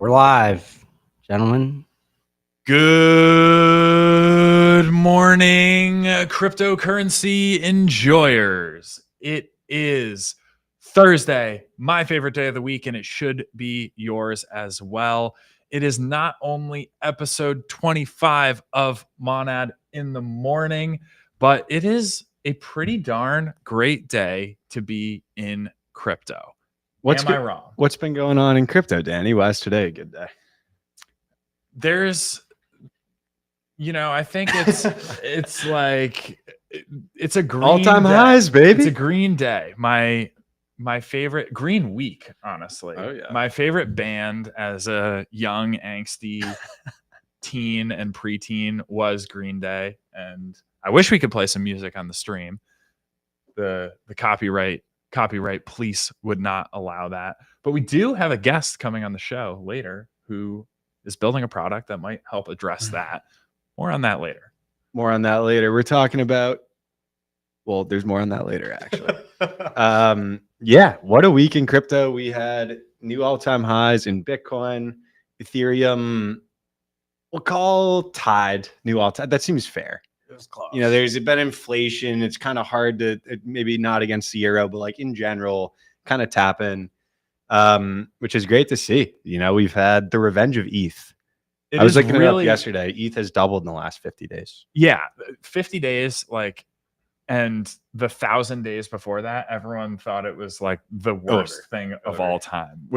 We're live, gentlemen. Good morning, cryptocurrency enjoyers. It is Thursday, my favorite day of the week, and it should be yours as well. It is not only episode 25 of Monad in the Morning, but it is a pretty darn great day to be in crypto. Am I wrong? What's been going on in crypto, Danny? Why is today a good day? I think it's like it's a green all-time day. highs, baby. It's a green day. My favorite green week, honestly. Oh, yeah. My favorite band as a young angsty teen and preteen was Green Day, and I wish we could play some music on the stream. The copyright police would not allow that, but we do have a guest coming on the show later who is building a product that might help address that. More on that later. We're talking about, well, there's more on that later, actually. Yeah, what a week in crypto. We had new all-time highs in Bitcoin, Ethereum. We'll call tied new all-time. That seems fair. It was close. There's been inflation. It's kind of hard to, maybe not against the euro, but like in general, kind of tapping, which is great to see. We've had the revenge of ETH. I was looking it up yesterday. ETH has doubled in the last 50 days. Yeah, 50 days, and the 1,000 days before that, everyone thought it was like the worst thing of all time,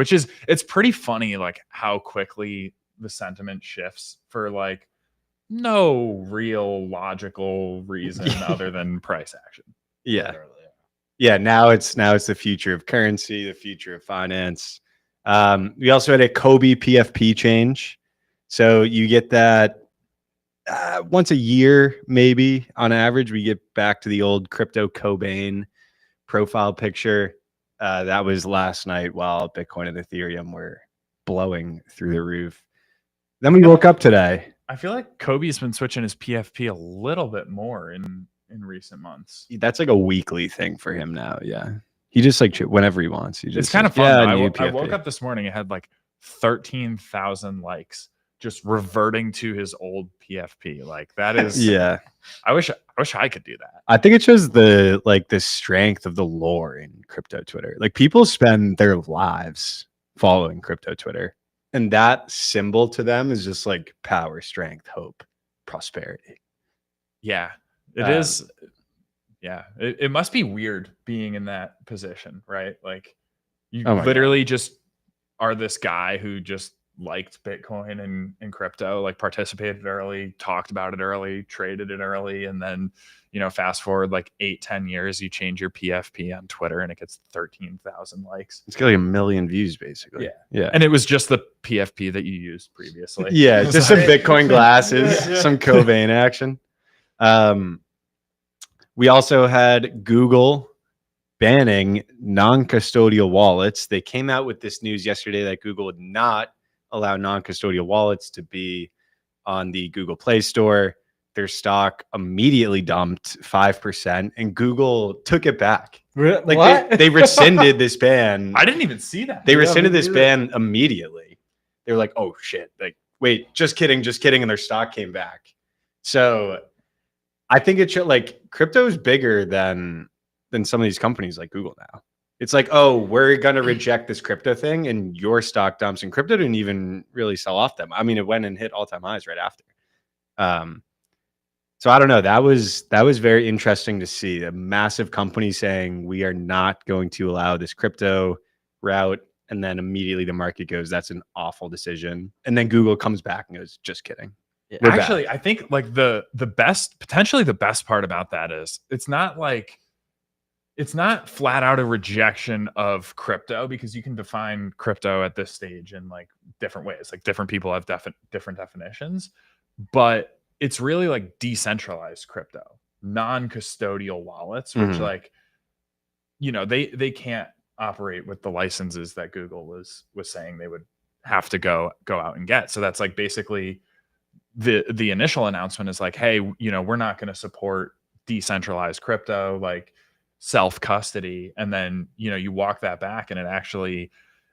it's pretty funny, like how quickly the sentiment shifts for like no real logical reason other than price action. Yeah. Yeah. Now it's the future of currency, the future of finance. We also had a Kobe PFP change. So you get that once a year, maybe on average, we get back to the old crypto Cobain profile picture. That was last night while Bitcoin and Ethereum were blowing through the roof. Then we woke up today. I feel like Kobe's been switching his PFP a little bit more in recent months. That's like a weekly thing for him now. Yeah. He just like whenever he wants. It's kind of fun. I woke up this morning. It had like 13,000 likes. Just reverting to his old PFP. Like that is yeah. I wish I could do that. I think it shows the strength of the lore in crypto Twitter. Like people spend their lives following crypto Twitter. And that symbol to them is just like power, strength, hope, prosperity. Yeah. It is. Yeah. It must be weird being in that position, right? Like you literally just are this guy who just liked Bitcoin and crypto, like participated early, talked about it early, traded it early, and then fast forward like 8-10 years, you change your PFP on Twitter and it gets 13,000 likes. It's got like 1 million views basically. Yeah. And it was just the PFP that you used previously. Yeah, just some Bitcoin glasses, some Cobain action. We also had Google banning non-custodial wallets. They came out with this news yesterday that Google would not allow non-custodial wallets to be on the Google Play Store. Their stock immediately dumped 5%, and Google took it back. Like what? They rescinded this ban. I didn't even see that. They rescinded this ban immediately. They were like, "Oh shit! Like, wait, just kidding," and their stock came back. So, I think it should crypto is bigger than some of these companies like Google now. It's like, oh, we're going to reject this crypto thing and your stock dumps, and crypto didn't even really sell off them. I mean, it went and hit all-time highs right after. So I don't know. That was very interesting to see a massive company saying we are not going to allow this crypto route. And then immediately the market goes, that's an awful decision. And then Google comes back and goes, just kidding. Yeah. Actually, I think like the best part about that is it's not flat out a rejection of crypto, because you can define crypto at this stage in like different ways. Like different people have different definitions, but it's really like decentralized crypto, non-custodial wallets, which they can't operate with the licenses that Google was saying they would have to go out and get. So that's like basically the initial announcement is like, hey, we're not going to support decentralized crypto, like self-custody. And then, you walk that back and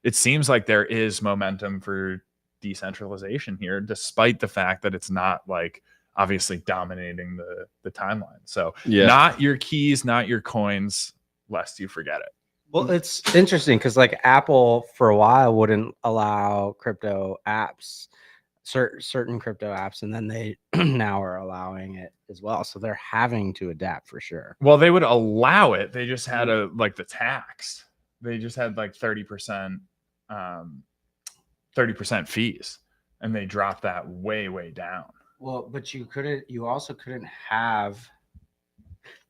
it seems like there is momentum for decentralization here, despite the fact that it's not like obviously dominating the timeline. So not your keys, not your coins, lest you forget it. Well, it's interesting because like Apple for a while wouldn't allow crypto apps, certain crypto apps, and then they now are allowing it as well. So they're having to adapt for sure. Well, they would allow it. They just had like the tax. They just had like 30%, 30% fees, and they dropped that way down. Well, but you also couldn't have.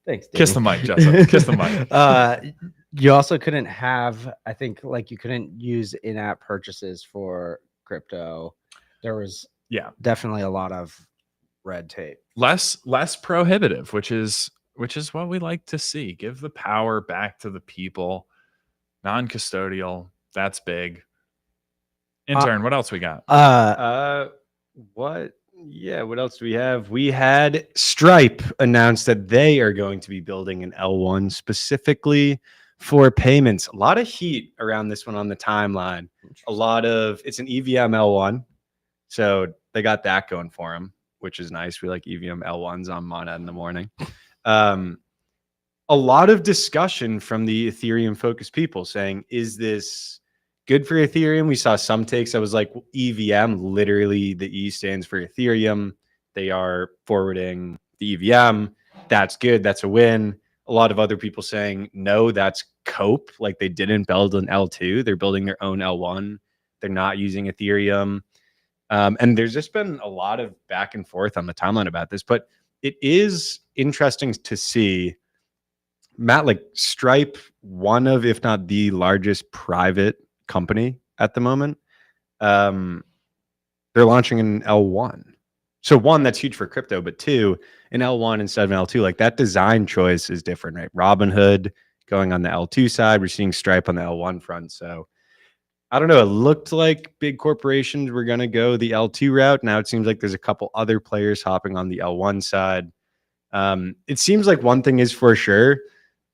Thanks, Danny. Kiss the mic, Jessica. Kiss the mic. You also couldn't have, I think, like you couldn't use in-app purchases for crypto. There was definitely a lot of red tape. Less prohibitive, which is what we like to see. Give the power back to the people. Non-custodial. That's big. Intern, what else we got? What else do we have? We had Stripe announce that they are going to be building an L1 specifically for payments. A lot of heat around this one on the timeline. It's an EVM L1. So they got that going for them, which is nice. We like EVM L1s on Mana in the morning. A lot of discussion from the Ethereum focused people saying, is this good for Ethereum? We saw some takes. I was like, EVM, literally the E stands for Ethereum. They are forwarding the EVM. That's good. That's a win. A lot of other people saying, no, that's cope. Like they didn't build an L2. They're building their own L1. They're not using Ethereum. And there's just been a lot of back and forth on the timeline about this, but it is interesting to see, Matt, like Stripe, one of, if not the largest private company at the moment. They're launching an L1. So one, that's huge for crypto, but two, an L1 instead of an L2, like that design choice is different, right? Robinhood going on the L2 side. We're seeing Stripe on the L1 front. So I don't know. It looked like big corporations were going to go the L2 route. Now it seems like there's a couple other players hopping on the L1 side. It seems like one thing is for sure,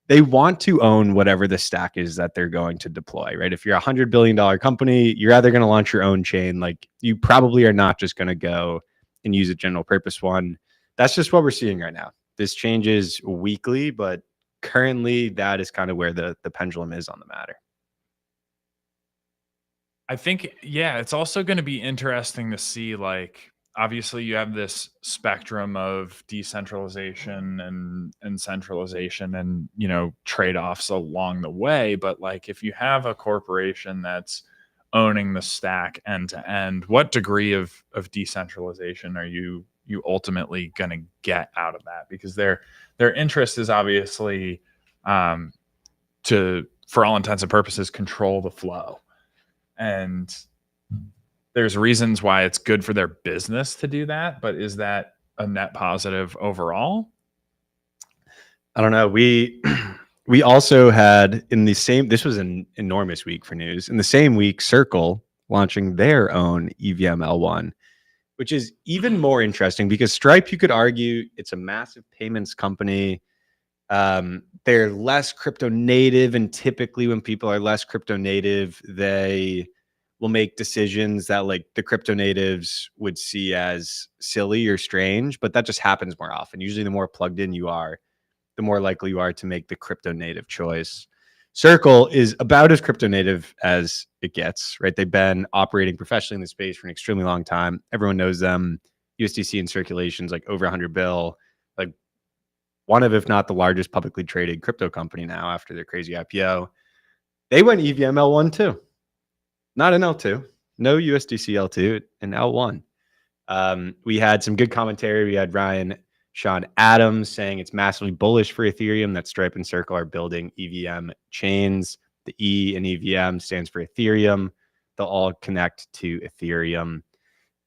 they want to own whatever the stack is that they're going to deploy, right? If you're a $100 billion company, you're either going to launch your own chain. Like you probably are not just going to go and use a general purpose one. That's just what we're seeing right now. This changes weekly, but currently that is kind of where the pendulum is on the matter. I think, it's also going to be interesting to see, like, obviously you have this spectrum of decentralization and centralization and, trade-offs along the way. But like, if you have a corporation that's owning the stack end to end, what degree of decentralization are you ultimately going to get out of that? Because their interest is obviously to, for all intents and purposes, control the flow. And there's reasons why it's good for their business to do that, but is that a net positive overall? I don't know. We also had this was an enormous week for news. In the same week, Circle launching their own EVM L1, which is even more interesting because Stripe, you could argue it's a massive payments company. They're less crypto native, and typically when people are less crypto native, they will make decisions that like the crypto natives would see as silly or strange, but that just happens more often. Usually the more plugged in you are, the more likely you are to make the crypto native choice. Circle is about as crypto native as it gets, right? They've been operating professionally in the space for an extremely long time. Everyone knows them. USDC in circulation is like over 100 bill, like one of, if not the largest publicly traded crypto company now after their crazy IPO. They went EVM L1 too. Not an L2, no USDC L2, an L1. We had some good commentary. We had Sean Adams saying it's massively bullish for Ethereum that Stripe and Circle are building EVM chains. The E in EVM stands for Ethereum. They'll all connect to Ethereum.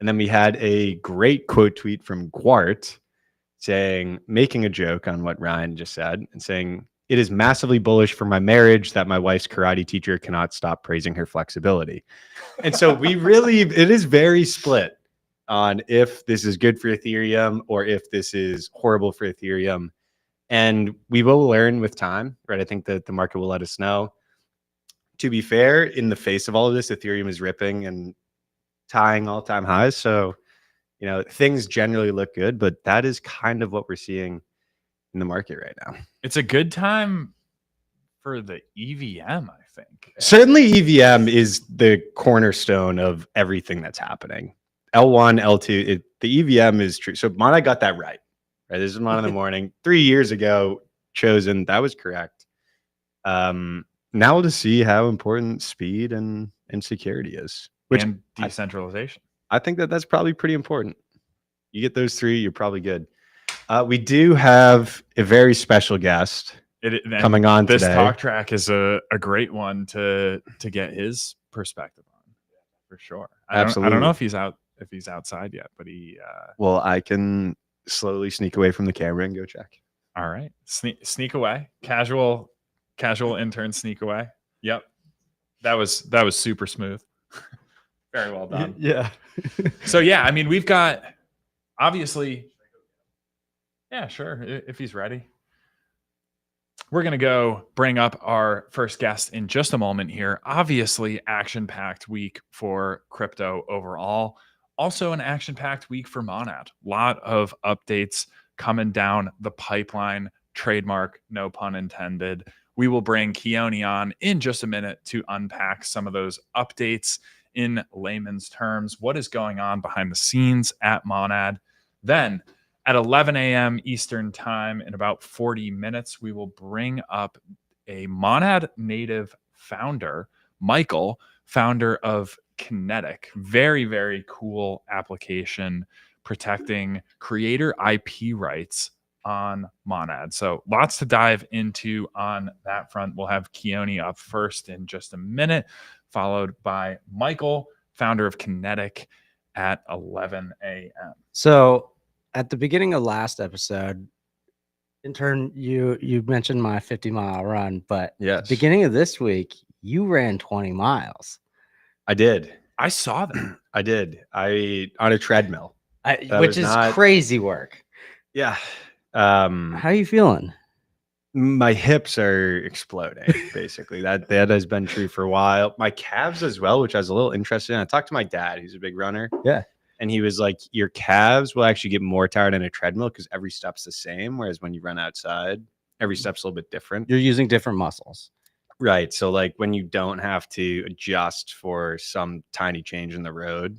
And then we had a great quote tweet from Gwart making a joke on what Ryan just said and saying, "It is massively bullish for my marriage that my wife's karate teacher cannot stop praising her flexibility." And so it is very split on if this is good for Ethereum or if this is horrible for Ethereum. And we will learn with time, right? I think that the market will let us know. To be fair, in the face of all of this, Ethereum is ripping. And tying all-time highs. So, things generally look good, but that is kind of what we're seeing in the market right now. It's a good time for the EVM, I think. Certainly EVM is the cornerstone of everything that's happening. L1, L2, the EVM is true. So Mana got that right. This is Mana in the morning. 3 years ago, chosen. That was correct. Now we'll just see how important speed and security is. And decentralization. I think that's probably pretty important. You get those 3, you're probably good. We do have a very special guest coming on this today. talk track is a great one to get his perspective on, for sure. Absolutely. I don't know if he's outside yet, but he well, I can slowly sneak away from the camera and go check. All right. Sneak away. Casual intern sneak away. Yep. That was super smooth. Very well done. Yeah. So yeah, I mean, we've got obviously. Yeah, sure. If he's ready. We're going to go bring up our first guest in just a moment here. Obviously, action-packed week for crypto overall. Also an action-packed week for Monad. A lot of updates coming down the pipeline. Trademark, no pun intended. We will bring Keone on in just a minute to unpack some of those updates in layman's terms. What is going on behind the scenes at Monad? Then at 11 a.m. Eastern time, in about 40 minutes, we will bring up a Monad native founder, Michael, founder of Kinetic. Very, very cool application protecting creator IP rights on Monad. So lots to dive into on that front. We'll have Keone up first in just a minute, followed by Michael, founder of Kinetic, at 11 a.m. So at the beginning of last episode, intern, you mentioned my 50-mile run, but yes, beginning of this week, you ran 20 miles. I did. I saw that. I did. On a treadmill, which is crazy work. Yeah. How are you feeling? My hips are exploding, basically. that has been true for a while. My calves as well, which I was a little interested in. I talked to my dad, who's a big runner. Yeah. And he was like, your calves will actually get more tired on a treadmill because every step's the same. Whereas when you run outside, every step's a little bit different. You're using different muscles. Right. So like when you don't have to adjust for some tiny change in the road,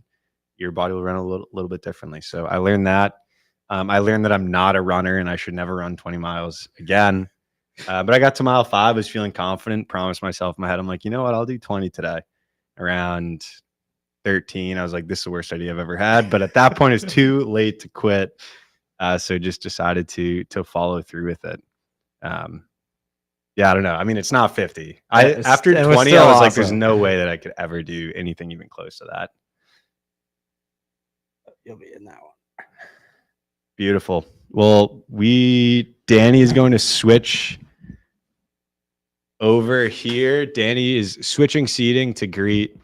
your body will run a little bit differently. So I learned that. I learned that I'm not a runner and I should never run 20 miles again. But I got to mile 5, was feeling confident, promised myself in my head, I'm like, you know what? I'll do 20 today. Around 13, I was like, this is the worst idea I've ever had. But at that point, it's too late to quit. So just decided to follow through with it. Yeah, I don't know. I mean, it's not 50. After 20, I was like, there's no way that I could ever do anything even close to that. You'll be in that one. Beautiful. Well, Danny is going to switch over here. Danny is switching seating to greet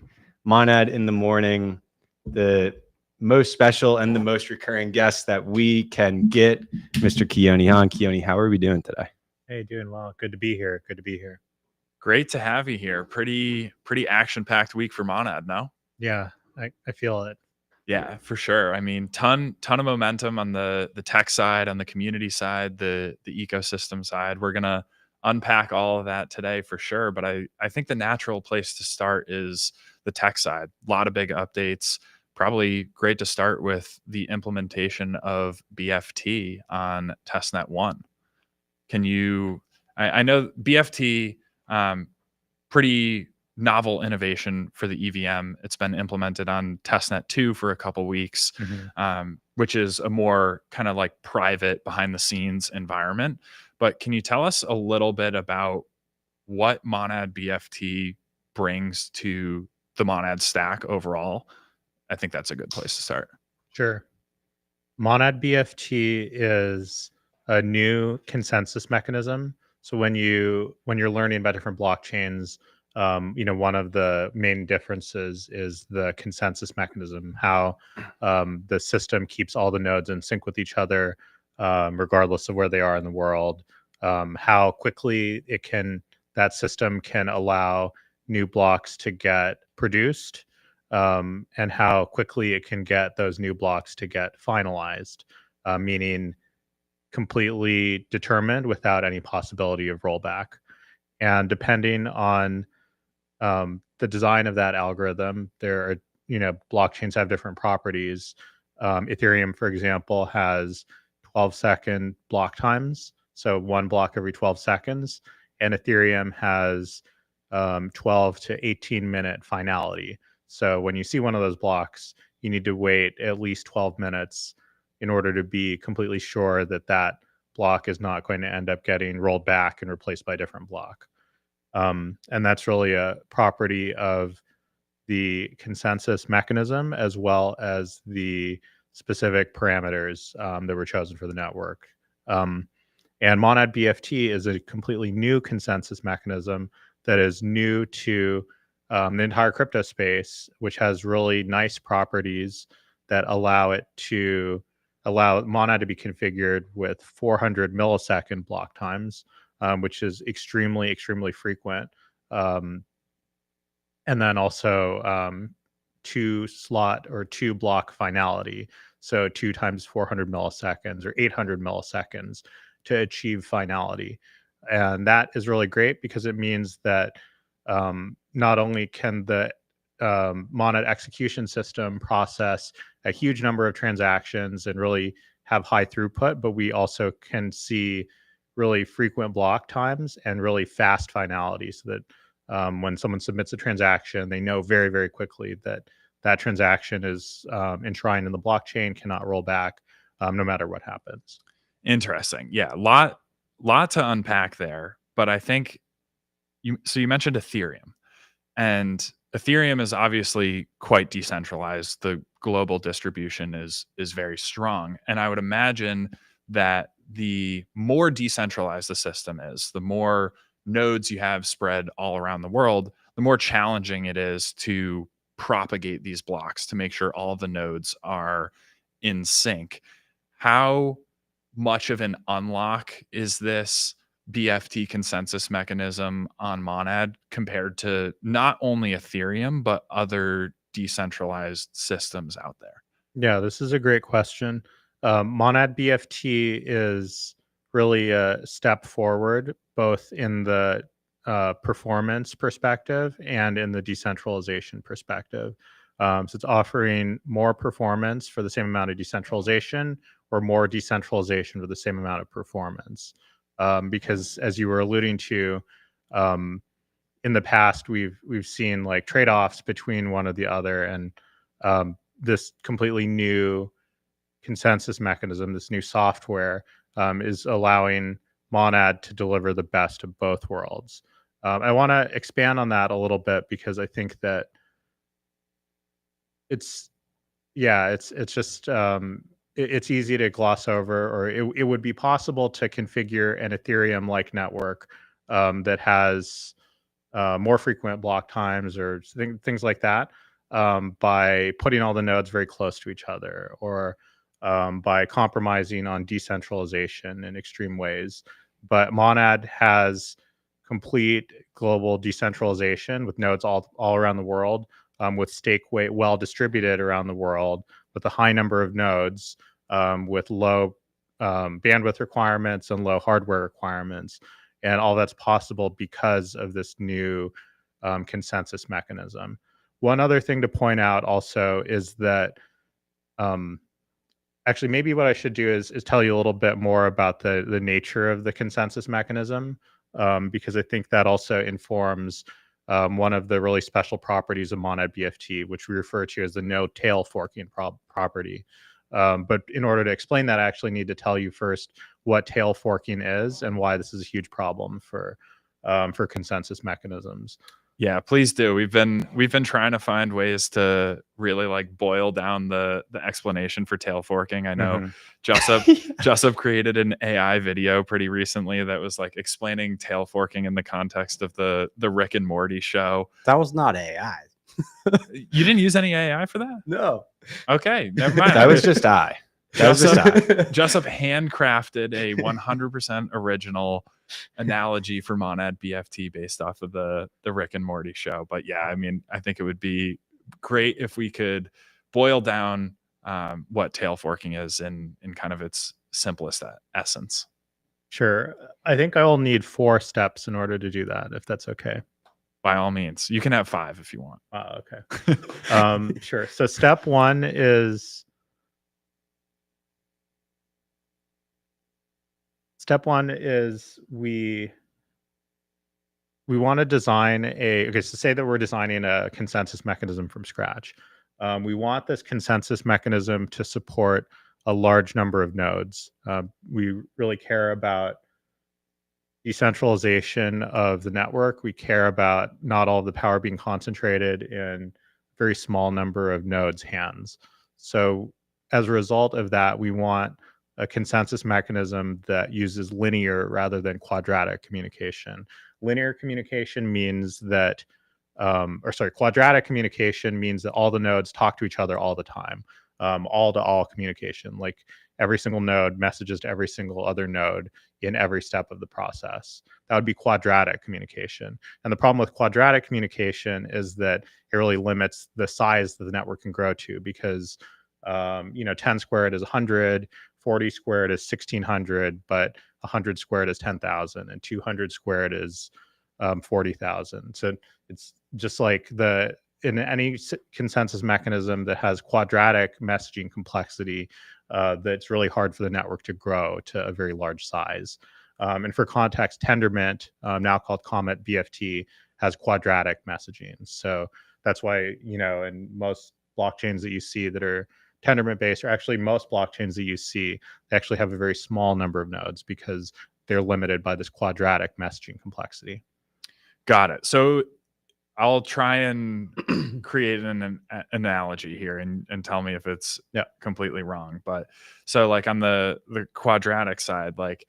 Monad in the morning, the most special and the most recurring guest that we can get, Mr. Keone Han. Keone, how are we doing today? Hey, doing well. Good to be here. Great to have you here. Pretty action-packed week for Monad, no? Yeah, I feel it. Yeah, for sure. I mean, ton of momentum on the tech side, on the community side, the ecosystem side. We're gonna unpack all of that today for sure. But I think the natural place to start is the tech side. A lot of big updates. Probably great to start with the implementation of BFT on testnet 1. Can you? I know BFT, pretty novel innovation for the EVM. It's been implemented on testnet 2 for a couple weeks, which is a more kind of like private behind the scenes environment. But can you tell us a little bit about what Monad BFT brings to the Monad stack overall? I think that's a good place to start. Sure. Monad BFT is a new consensus mechanism. So when you're learning about different blockchains, one of the main differences is the consensus mechanism, how the system keeps all the nodes in sync with each other, regardless of where they are in the world, how quickly that system can allow new blocks to get produced, and how quickly it can get those new blocks to get finalized, meaning completely determined without any possibility of rollback. And depending on the design of that algorithm, there are, blockchains have different properties. Ethereum, for example, has 12-second block times, so one block every 12 seconds, and Ethereum has 12 to 18-minute finality. So when you see one of those blocks, you need to wait at least 12 minutes in order to be completely sure that that block is not going to end up getting rolled back and replaced by a different block. And that's really a property of the consensus mechanism as well as the specific parameters that were chosen for the network. And Monad BFT is a completely new consensus mechanism that is new to the entire crypto space, which has really nice properties that allow Monad to be configured with 400 millisecond block times, which is extremely, extremely frequent. And then also 2-slot or 2-block finality. So 2 times 400 milliseconds or 800 milliseconds to achieve finality. And that is really great because it means that not only can the Monad execution system process a huge number of transactions and really have high throughput, but we also can see really frequent block times and really fast finality, so that when someone submits a transaction, they know very, very quickly that that transaction is enshrined in the blockchain, cannot roll back, no matter what happens. Interesting. Yeah, lot to unpack there. But I think you mentioned Ethereum, and Ethereum is obviously quite decentralized. The global distribution is very strong, and I would imagine that the more decentralized the system is, the more nodes you have spread all around the world, the more challenging it is to propagate these blocks to make sure all of the nodes are in sync. How much of an unlock is this BFT consensus mechanism on Monad compared to not only Ethereum, but other decentralized systems out there? Yeah, this is a great question. Monad BFT is really a step forward, both in the performance perspective and in the decentralization perspective. So it's offering more performance for the same amount of decentralization, or more decentralization for the same amount of performance. Because as you were alluding to, in the past, we've seen like trade-offs between one or the other, and this completely new consensus mechanism, this new software, is allowing Monad to deliver the best of both worlds. I want to expand on that a little bit because I think that it's just it's easy to gloss over, or it would be possible to configure an Ethereum-like network that has more frequent block times or things like that, by putting all the nodes very close to each other, or by compromising on decentralization in extreme ways. But Monad has complete global decentralization with nodes all around the world, with stake weight well distributed around the world, with a high number of nodes, with low bandwidth requirements and low hardware requirements. And all that's possible because of this new consensus mechanism. One other thing to point out also is that actually, maybe what I should do is tell you a little bit more about the nature of the consensus mechanism, because I think that also informs one of the really special properties of Monad BFT, which we refer to as the no tail forking property. But in order to explain that, I actually need to tell you first what tail forking is and why this is a huge problem for consensus mechanisms. Yeah, please do. We've been trying to find ways to really like boil down the explanation for tail forking. I know Jessup created an AI video pretty recently that was like explaining tail forking in the context of the Rick and Morty show. That was not AI. You didn't use any AI for that? No. Okay, never mind. That was just I. Jessup handcrafted a 100% original analogy for Monad BFT based off of the Rick and Morty show. But yeah, I mean, I think it would be great if we could boil down what tail forking is in kind of its simplest essence. Sure. I think I will need 4 steps in order to do that, if that's okay. By all means, you can have 5 if you want. Okay. Sure. So step one is we want to design so say that we're designing a consensus mechanism from scratch. We want this consensus mechanism to support a large number of nodes. We really care about decentralization of the network. We care about not all of the power being concentrated in a very small number of nodes' hands. So as a result of that, we want a consensus mechanism that uses linear rather than quadratic communication. Linear communication means that, quadratic communication means that all the nodes talk to each other all the time, all-to-all communication. Like every single node messages to every single other node in every step of the process. That would be quadratic communication. And the problem with quadratic communication is that it really limits the size that the network can grow to, because 10 squared is 100, 40 squared is 1600, but 100 squared is 10,000, and 200 squared is 40,000. So it's just like in any consensus mechanism that has quadratic messaging complexity, that's really hard for the network to grow to a very large size. And for context, Tendermint, now called Comet BFT, has quadratic messaging. So that's why, in most blockchains that you see that are Tendermint based, or actually most blockchains that you see, they actually have a very small number of nodes because they're limited by this quadratic messaging complexity. Got it. So I'll try and create an analogy here and tell me if it's completely wrong. But so like on the quadratic side, like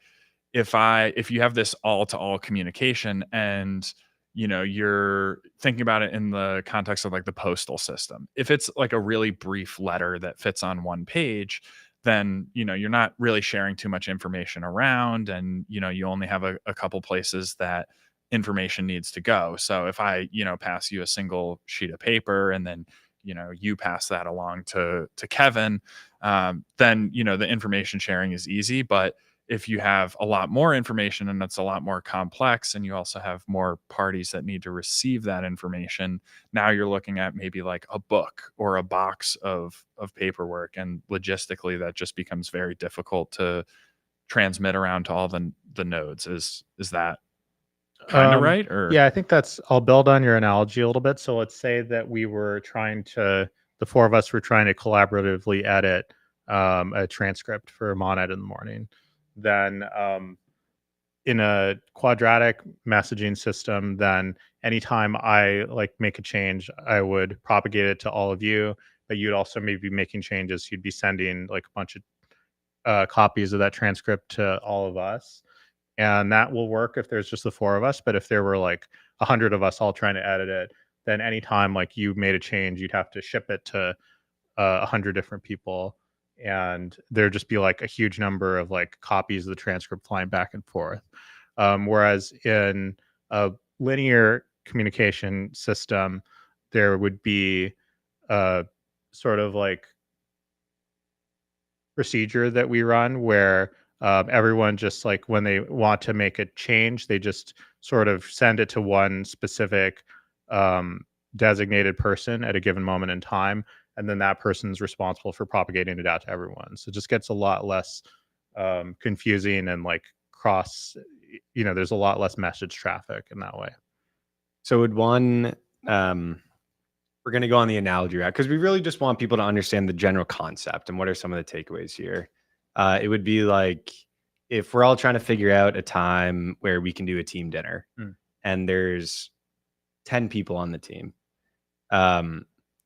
if you have this all-to-all communication and you're thinking about it in the context of like the postal system, if it's like a really brief letter that fits on one page, then you're not really sharing too much information around, and you only have a couple places that information needs to go. So if I pass you a single sheet of paper and then you pass that along to Kevin, then the information sharing is easy. But if you have a lot more information and it's a lot more complex, and you also have more parties that need to receive that information, now you're looking at maybe like a book or a box of paperwork, and logistically that just becomes very difficult to transmit around to all the nodes. Is that kind of right? Or yeah, I think I'll build on your analogy a little bit. So let's say that the 4 of us were trying to collaboratively edit a transcript for Monad in the morning. Then in a quadratic messaging system, then anytime I make a change, I would propagate it to all of you, but you'd also maybe be making changes. You'd be sending like a bunch of copies of that transcript to all of us. And that will work if there's just the 4 of us. But if there were like 100 of us all trying to edit it, then anytime like you made a change, you'd have to ship it to 100 different people. And there'd just be like a huge number of like copies of the transcript flying back and forth. Whereas in a linear communication system, there would be a sort of like procedure that we run where everyone just like when they want to make a change, they just sort of send it to one specific designated person at a given moment in time. And then that person's responsible for propagating it out to everyone. So it just gets a lot less confusing and like there's a lot less message traffic in that way. So would one, we're going to go on the analogy route because we really just want people to understand the general concept and what are some of the takeaways here. It would be like if we're all trying to figure out a time where we can do a team dinner and there's 10 people on the team.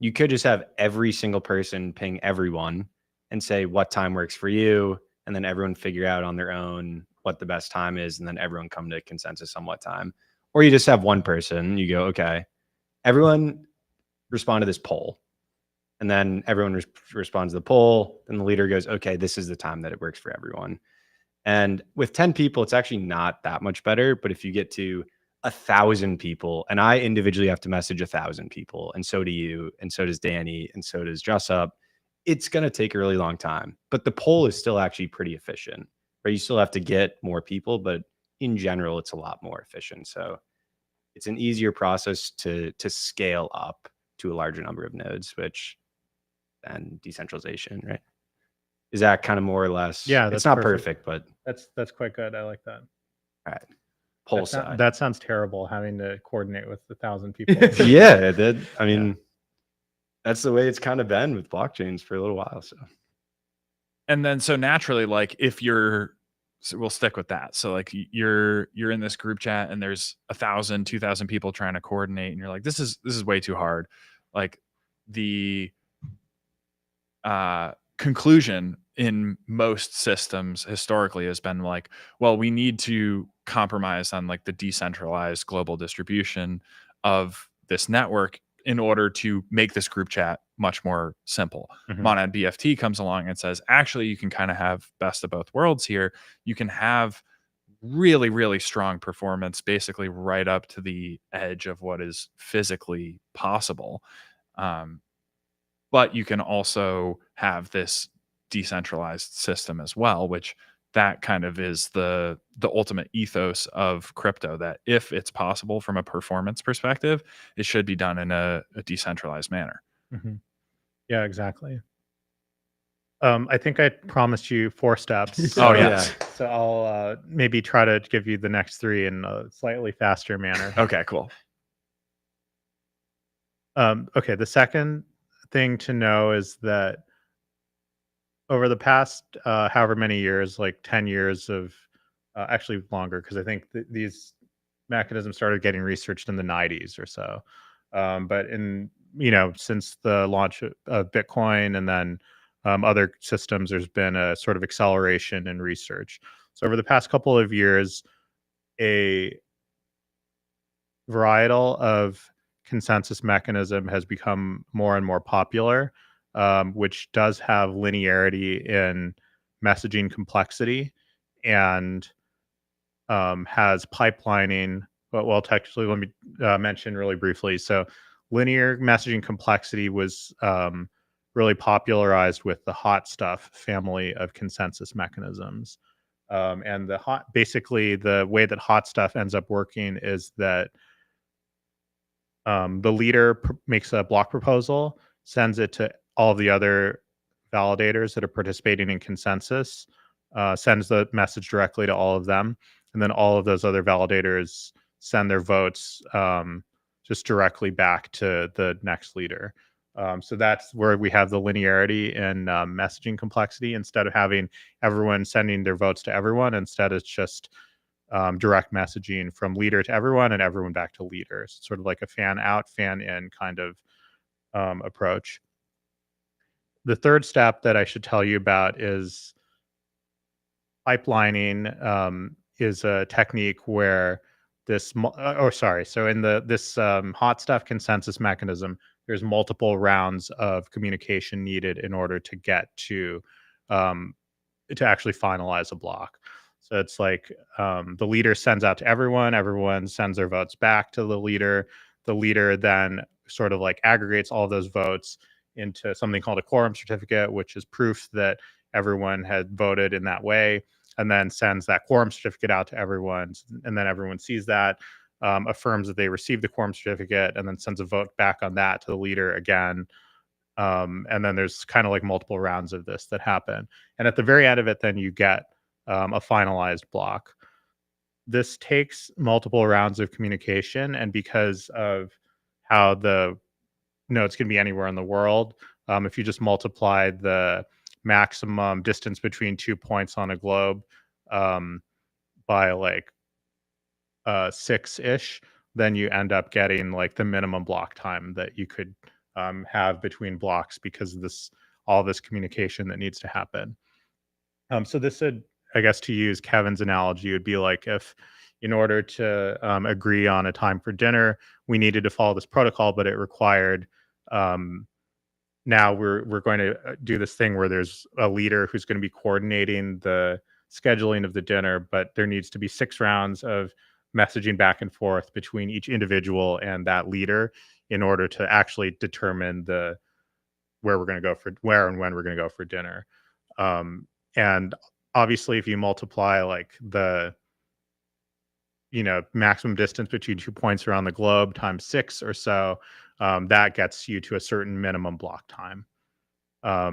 You could just have every single person ping everyone and say what time works for you, and then everyone figure out on their own what the best time is, and then everyone come to consensus on what time. Or you just have one person, you go, okay, everyone respond to this poll, and then everyone responds to the poll, and the leader goes, okay, this is the time that it works for everyone. And with 10 people, it's actually not that much better. But if you get to 1,000 people, and I individually have to message 1,000 people, and so do you, and so does Danny, and so does Dress Up, it's going to take a really long time. But the poll is still actually pretty efficient, right? You still have to get more people, but in general, it's a lot more efficient. So it's an easier process to scale up to a larger number of nodes, which than decentralization, right? Is that kind of more or less? Yeah, It's that's not perfect. perfect, but That's quite good. I like that. all right. Poll side. That sounds terrible, having to coordinate with 1,000 people. Yeah, I mean, that's the way it's kind of been with blockchains for a little while. So, and then so naturally, like if you're, so we'll stick with that. So like you're in this group chat and there's 1,000, 2,000 people trying to coordinate, and you're like, this is way too hard. Like the conclusion in most systems historically has been like, well, we need to compromise on like the decentralized global distribution of this network in order to make this group chat much more simple. Monad BFT comes along and says, actually, you can kind of have best of both worlds here. You can have really, really strong performance, basically right up to the edge of what is physically possible. But you can also have this decentralized system as well, which that kind of is the ultimate ethos of crypto, that if it's possible from a performance perspective, it should be done in a decentralized manner. Yeah, exactly. I think I promised you 4 steps. Oh, yeah. So I'll maybe try to give you the next 3 in a slightly faster manner. Okay, cool. Okay, the second thing to know is that over the past however many years, like 10 years of actually longer, because I think these mechanisms started getting researched in the 90s or so. But since the launch of Bitcoin and then other systems, there's been a sort of acceleration in research. So over the past couple of years, a varietal of consensus mechanism has become more and more popular, which does have linearity in messaging complexity and has pipelining. Well, technically, let me mention really briefly. So linear messaging complexity was really popularized with the hot stuff family of consensus mechanisms. And basically the way that hot stuff ends up working is that the leader makes a block proposal, sends it to all of the other validators that are participating in consensus, sends the message directly to all of them, and then all of those other validators send their votes just directly back to the next leader. So that's where we have the linearity in messaging complexity. Instead of having everyone sending their votes to everyone, instead it's just direct messaging from leader to everyone and everyone back to leaders. Sort of like a fan out, fan in kind of approach. The third step that I should tell you about is pipelining. Is a technique where so in this hot stuff consensus mechanism, there's multiple rounds of communication needed in order to get to actually finalize a block. So it's like the leader sends out to everyone, everyone sends their votes back to the leader then sort of like aggregates all of those votes into something called a quorum certificate, which is proof that everyone had voted in that way, and then sends that quorum certificate out to everyone, and then everyone sees that, affirms that they received the quorum certificate, and then sends a vote back on that to the leader again. And then there's kind of like multiple rounds of this that happen. And at the very end of it, then you get a finalized block. This takes multiple rounds of communication, and because of how the nodes can be anywhere in the world, if you just multiply the maximum distance between 2 points on a globe by like 6-ish, then you end up getting like the minimum block time that you could have between blocks because of all this communication that needs to happen. So this would, I guess, to use Kevin's analogy, would be like if in order to agree on a time for dinner, we needed to follow this protocol, but it required now we're going to do this thing where there's a leader who's going to be coordinating the scheduling of the dinner, but there needs to be 6 rounds of messaging back and forth between each individual and that leader in order to actually determine where we're going to go for where and when we're going to go for dinner. And obviously, if you multiply like the maximum distance between 2 points around the globe times 6 or so, that gets you to a certain minimum block time.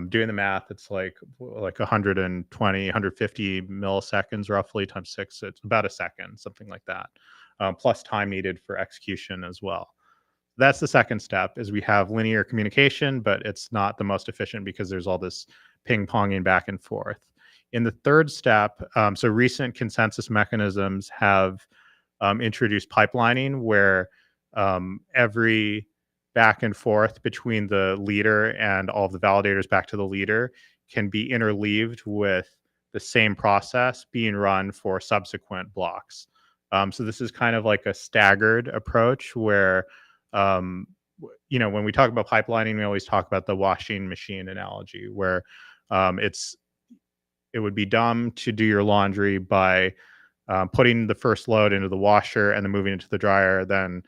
Doing the math, it's like 120, 150 milliseconds roughly times 6. It's about a second, something like that, plus time needed for execution as well. That's the second step, is we have linear communication, but it's not the most efficient because there's all this ping-ponging back and forth. In the third step, so recent consensus mechanisms have introduced pipelining, where every back and forth between the leader and all of the validators back to the leader can be interleaved with the same process being run for subsequent blocks. So this is kind of like a staggered approach where, when we talk about pipelining, we always talk about the washing machine analogy, where it would be dumb to do your laundry by putting the first load into the washer and then moving it to the dryer, then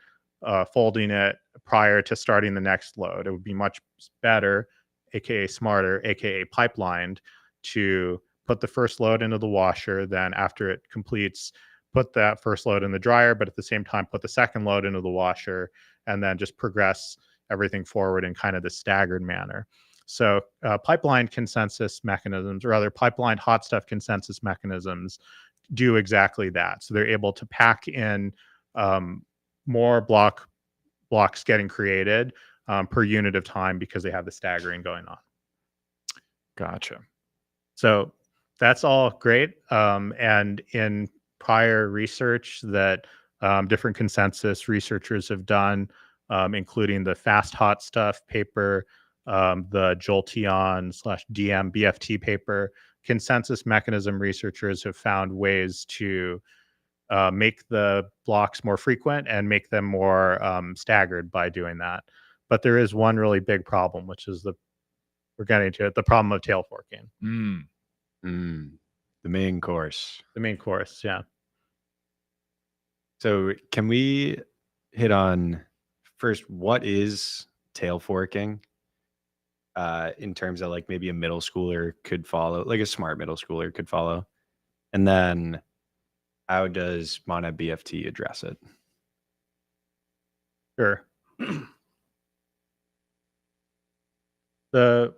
folding it prior to starting the next load. It would be much better, aka smarter, aka pipelined, to put the first load into the washer, then after it completes, put that first load in the dryer, but at the same time put the second load into the washer, and then just progress everything forward in kind of the staggered manner. So pipeline consensus mechanisms, or other pipeline hot stuff consensus mechanisms, do exactly that. So they're able to pack in more blocks getting created per unit of time because they have the staggering going on. Gotcha. So that's all great. And in prior research that different consensus researchers have done, including the Fast Hot Stuff paper, the Jolteon/DM BFT paper, consensus mechanism researchers have found ways to make the blocks more frequent and make them more staggered by doing that. But there is one really big problem, which is we're getting to it, the problem of tail forking. The main course. The main course, yeah. So can we hit on first, what is tail forking? In terms of like maybe a middle schooler could follow, like a smart middle schooler could follow. And then how does Monad BFT address it? Sure. The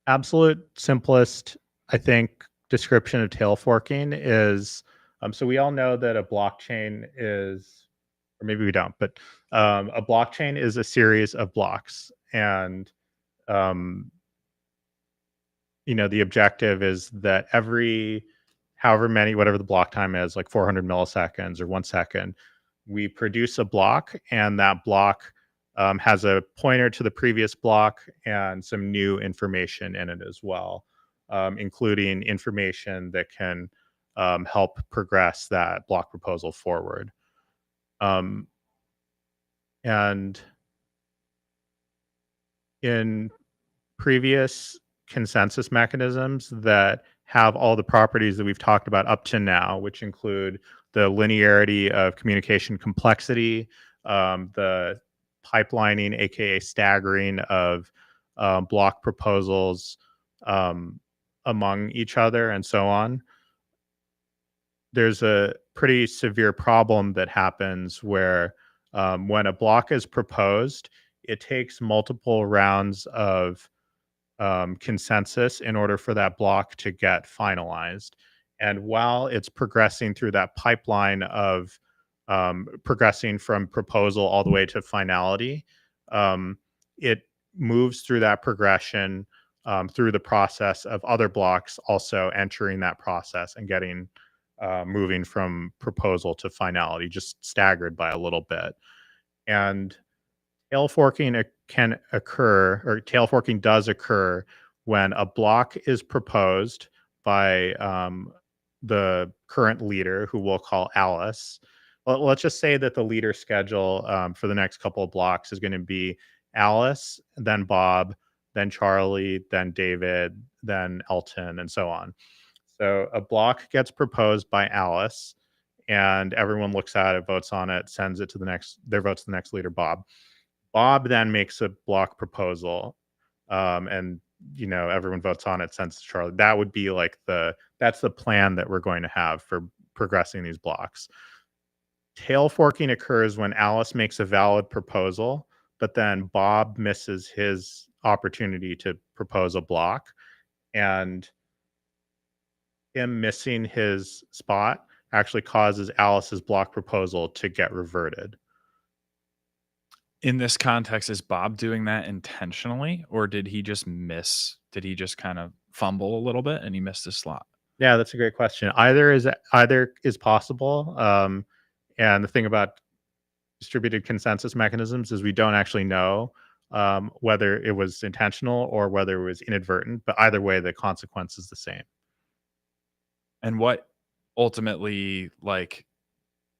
absolute simplest, I think, description of tail forking is, so we all know that a blockchain is, or maybe we don't, but a blockchain is a series of blocks. And the objective is that every however many, whatever the block time is, like 400 milliseconds or 1 second, we produce a block, and that block has a pointer to the previous block and some new information in it as well, including information that can help progress that block proposal forward. And in previous consensus mechanisms that have all the properties that we've talked about up to now, which include the linearity of communication complexity, the pipelining, aka staggering of block proposals among each other, and so on. There's a pretty severe problem that happens where when a block is proposed, it takes multiple rounds of consensus in order for that block to get finalized. And while it's progressing through that pipeline of progressing from proposal all the way to finality, it moves through that progression through the process of other blocks also entering that process and getting moving from proposal to finality, just staggered by a little bit. And tail forking can occur, or tail forking does occur, when a block is proposed by the current leader, who we'll call Alice. Well, let's just say that the leader schedule for the next couple of blocks is going to be Alice, then Bob, then Charlie, then David, then Elton, and so on. So a block gets proposed by Alice, and everyone looks at it, votes on it, sends it to their votes to the next leader, Bob. Bob then makes a block proposal, and everyone votes on it, sends to Charlie. That would be like that's the plan that we're going to have for progressing these blocks. Tail forking occurs when Alice makes a valid proposal, but then Bob misses his opportunity to propose a block, and him missing his spot actually causes Alice's block proposal to get reverted. In this context, is Bob doing that intentionally, or did he just miss? Did he just kind of fumble a little bit and he missed his slot? Yeah, that's a great question. Either is possible. And the thing about distributed consensus mechanisms is we don't actually know whether it was intentional or whether it was inadvertent. But either way, the consequence is the same. And what ultimately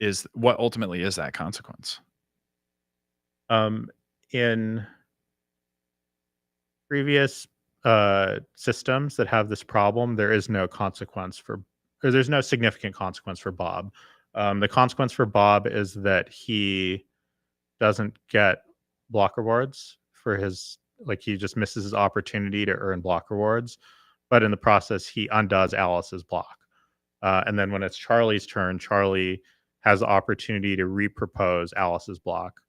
is that consequence? In previous systems that have this problem, there's no significant consequence for Bob. The consequence for Bob is that he doesn't get block rewards for he just misses his opportunity to earn block rewards. But in the process, he undoes Alice's block. And then when it's Charlie's turn, Charlie has the opportunity to repropose Alice's block,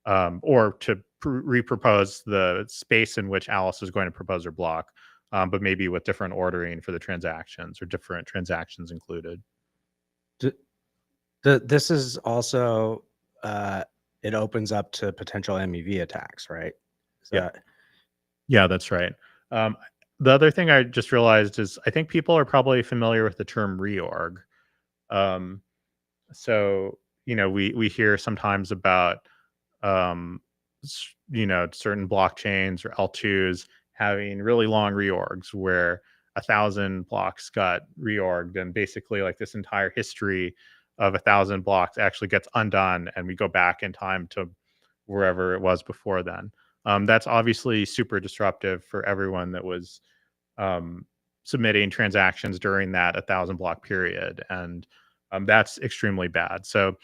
or to repropose the space in which Alice is going to propose her block, but maybe with different ordering for the transactions or different transactions included. This is also it opens up to potential MEV attacks, right? Yeah, that's right. The other thing I just realized is I think people are probably familiar with the term reorg. So we hear sometimes about certain blockchains or L2s having really long reorgs where 1,000 blocks got reorged, and basically like this entire history of 1,000 blocks actually gets undone, and we go back in time to wherever it was before then. That's obviously super disruptive for everyone that was submitting transactions during that 1,000 block period, and that's extremely bad. So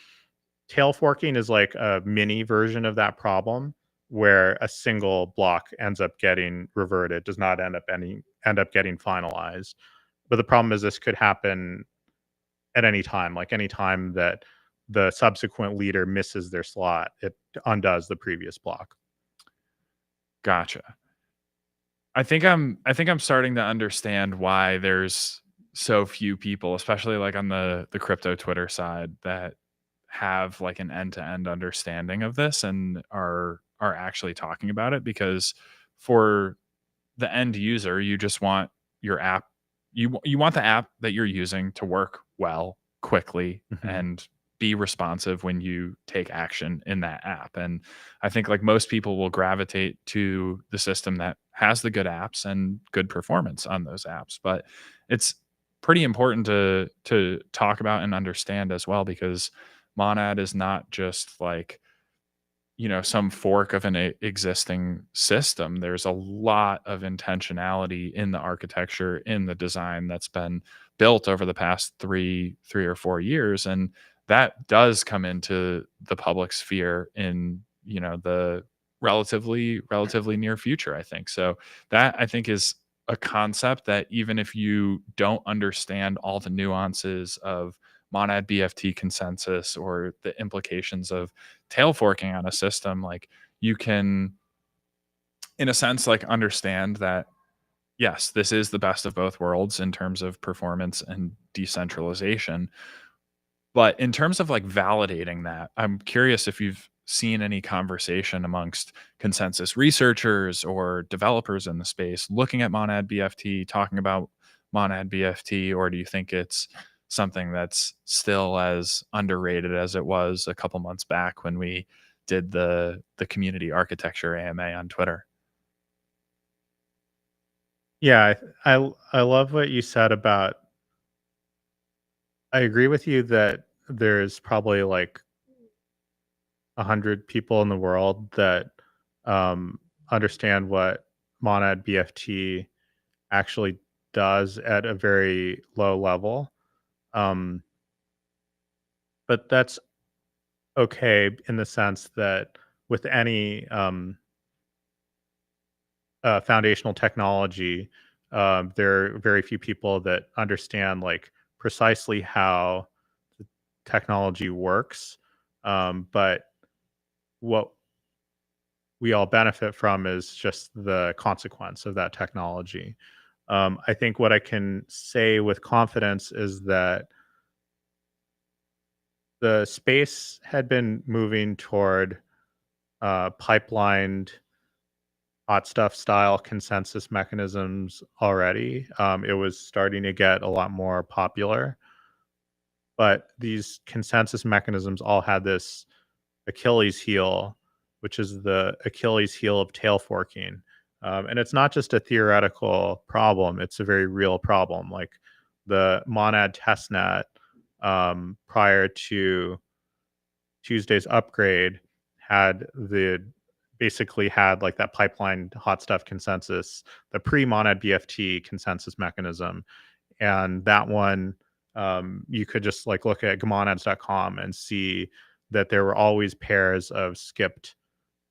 tail forking is like a mini version of that problem where a single block ends up getting reverted, does not end up getting finalized. But the problem is this could happen at any time, like any time that the subsequent leader misses their slot, it undoes the previous block. Gotcha. I think I'm starting to understand why there's so few people, especially like on the crypto Twitter side, that have like an end-to-end understanding of this and are actually talking about it. Because for the end user, you just want your app, you want the app that you're using to work well, quickly, and be responsive when you take action in that app. And I think like most people will gravitate to the system that has the good apps and good performance on those apps. But it's pretty important to talk about and understand as well, because Monad is not just like, some fork of an existing system. There's a lot of intentionality in the architecture, in the design that's been built over the past three or 4 years. And that does come into the public sphere in, the relatively near future, I think. So that, I think, is a concept that even if you don't understand all the nuances of monad BFT consensus or the implications of tail forking on a system, like you can, in a sense, like understand that, yes, this is the best of both worlds in terms of performance and decentralization. But in terms of like validating that, I'm curious if you've seen any conversation amongst consensus researchers or developers in the space looking at monad BFT, talking about monad BFT, or do you think it's something that's still as underrated as it was a couple months back when we did the community architecture AMA on Twitter? Yeah, I love what you said about. I agree with you that there's probably like 100 people in the world that understand what monad BFT actually does at a very low level. but that's okay in the sense that with any foundational technology, there are very few people that understand like precisely how the technology works. But what we all benefit from is just the consequence of that technology. I think what I can say with confidence is that the space had been moving toward pipelined hot stuff style consensus mechanisms already. It was starting to get a lot more popular, but these consensus mechanisms all had this Achilles heel, which is the Achilles heel of tail forking. And it's not just a theoretical problem, it's a very real problem. Like the monad testnet prior to Tuesday's upgrade had basically had like that pipeline hot stuff consensus, the pre-monad BFT consensus mechanism. And that one, you could just like look at monads.com and see that there were always pairs of skipped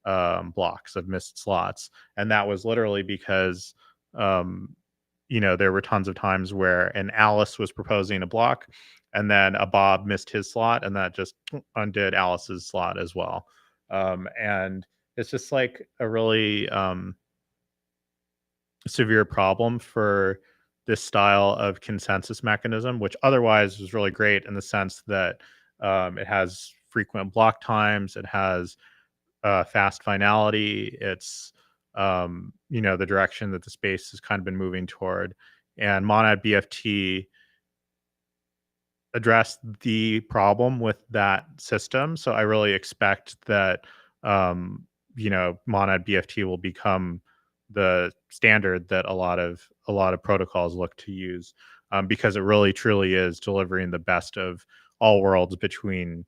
blocks of missed slots. And that was literally because, there were tons of times where an Alice was proposing a block and then a Bob missed his slot and that just undid Alice's slot as well. And it's just like a really severe problem for this style of consensus mechanism, which otherwise is really great in the sense that it has frequent block times, it has fast finality, it's the direction that the space has kind of been moving toward. And monad BFT addressed the problem with that system. So I really expect that monad BFT will become the standard that a lot of protocols look to use, because it really truly is delivering the best of all worlds between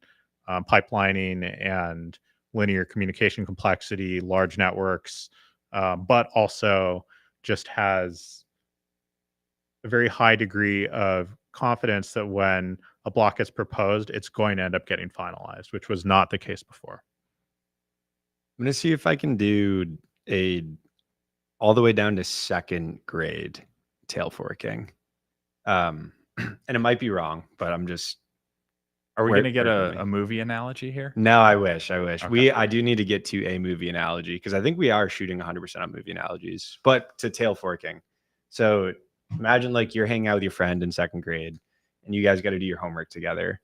pipelining and linear communication complexity, large networks, but also just has a very high degree of confidence that when a block is proposed, it's going to end up getting finalized, which was not the case before. I'm going to see if I can do all the way down to second grade tail forking. And it might be wrong, but I'm just. Are we going to get a movie analogy here? No, I wish. Okay. I do need to get to a movie analogy because I think we are shooting 100% on movie analogies, but to tail forking. So imagine like you're hanging out with your friend in second grade and you guys got to do your homework together.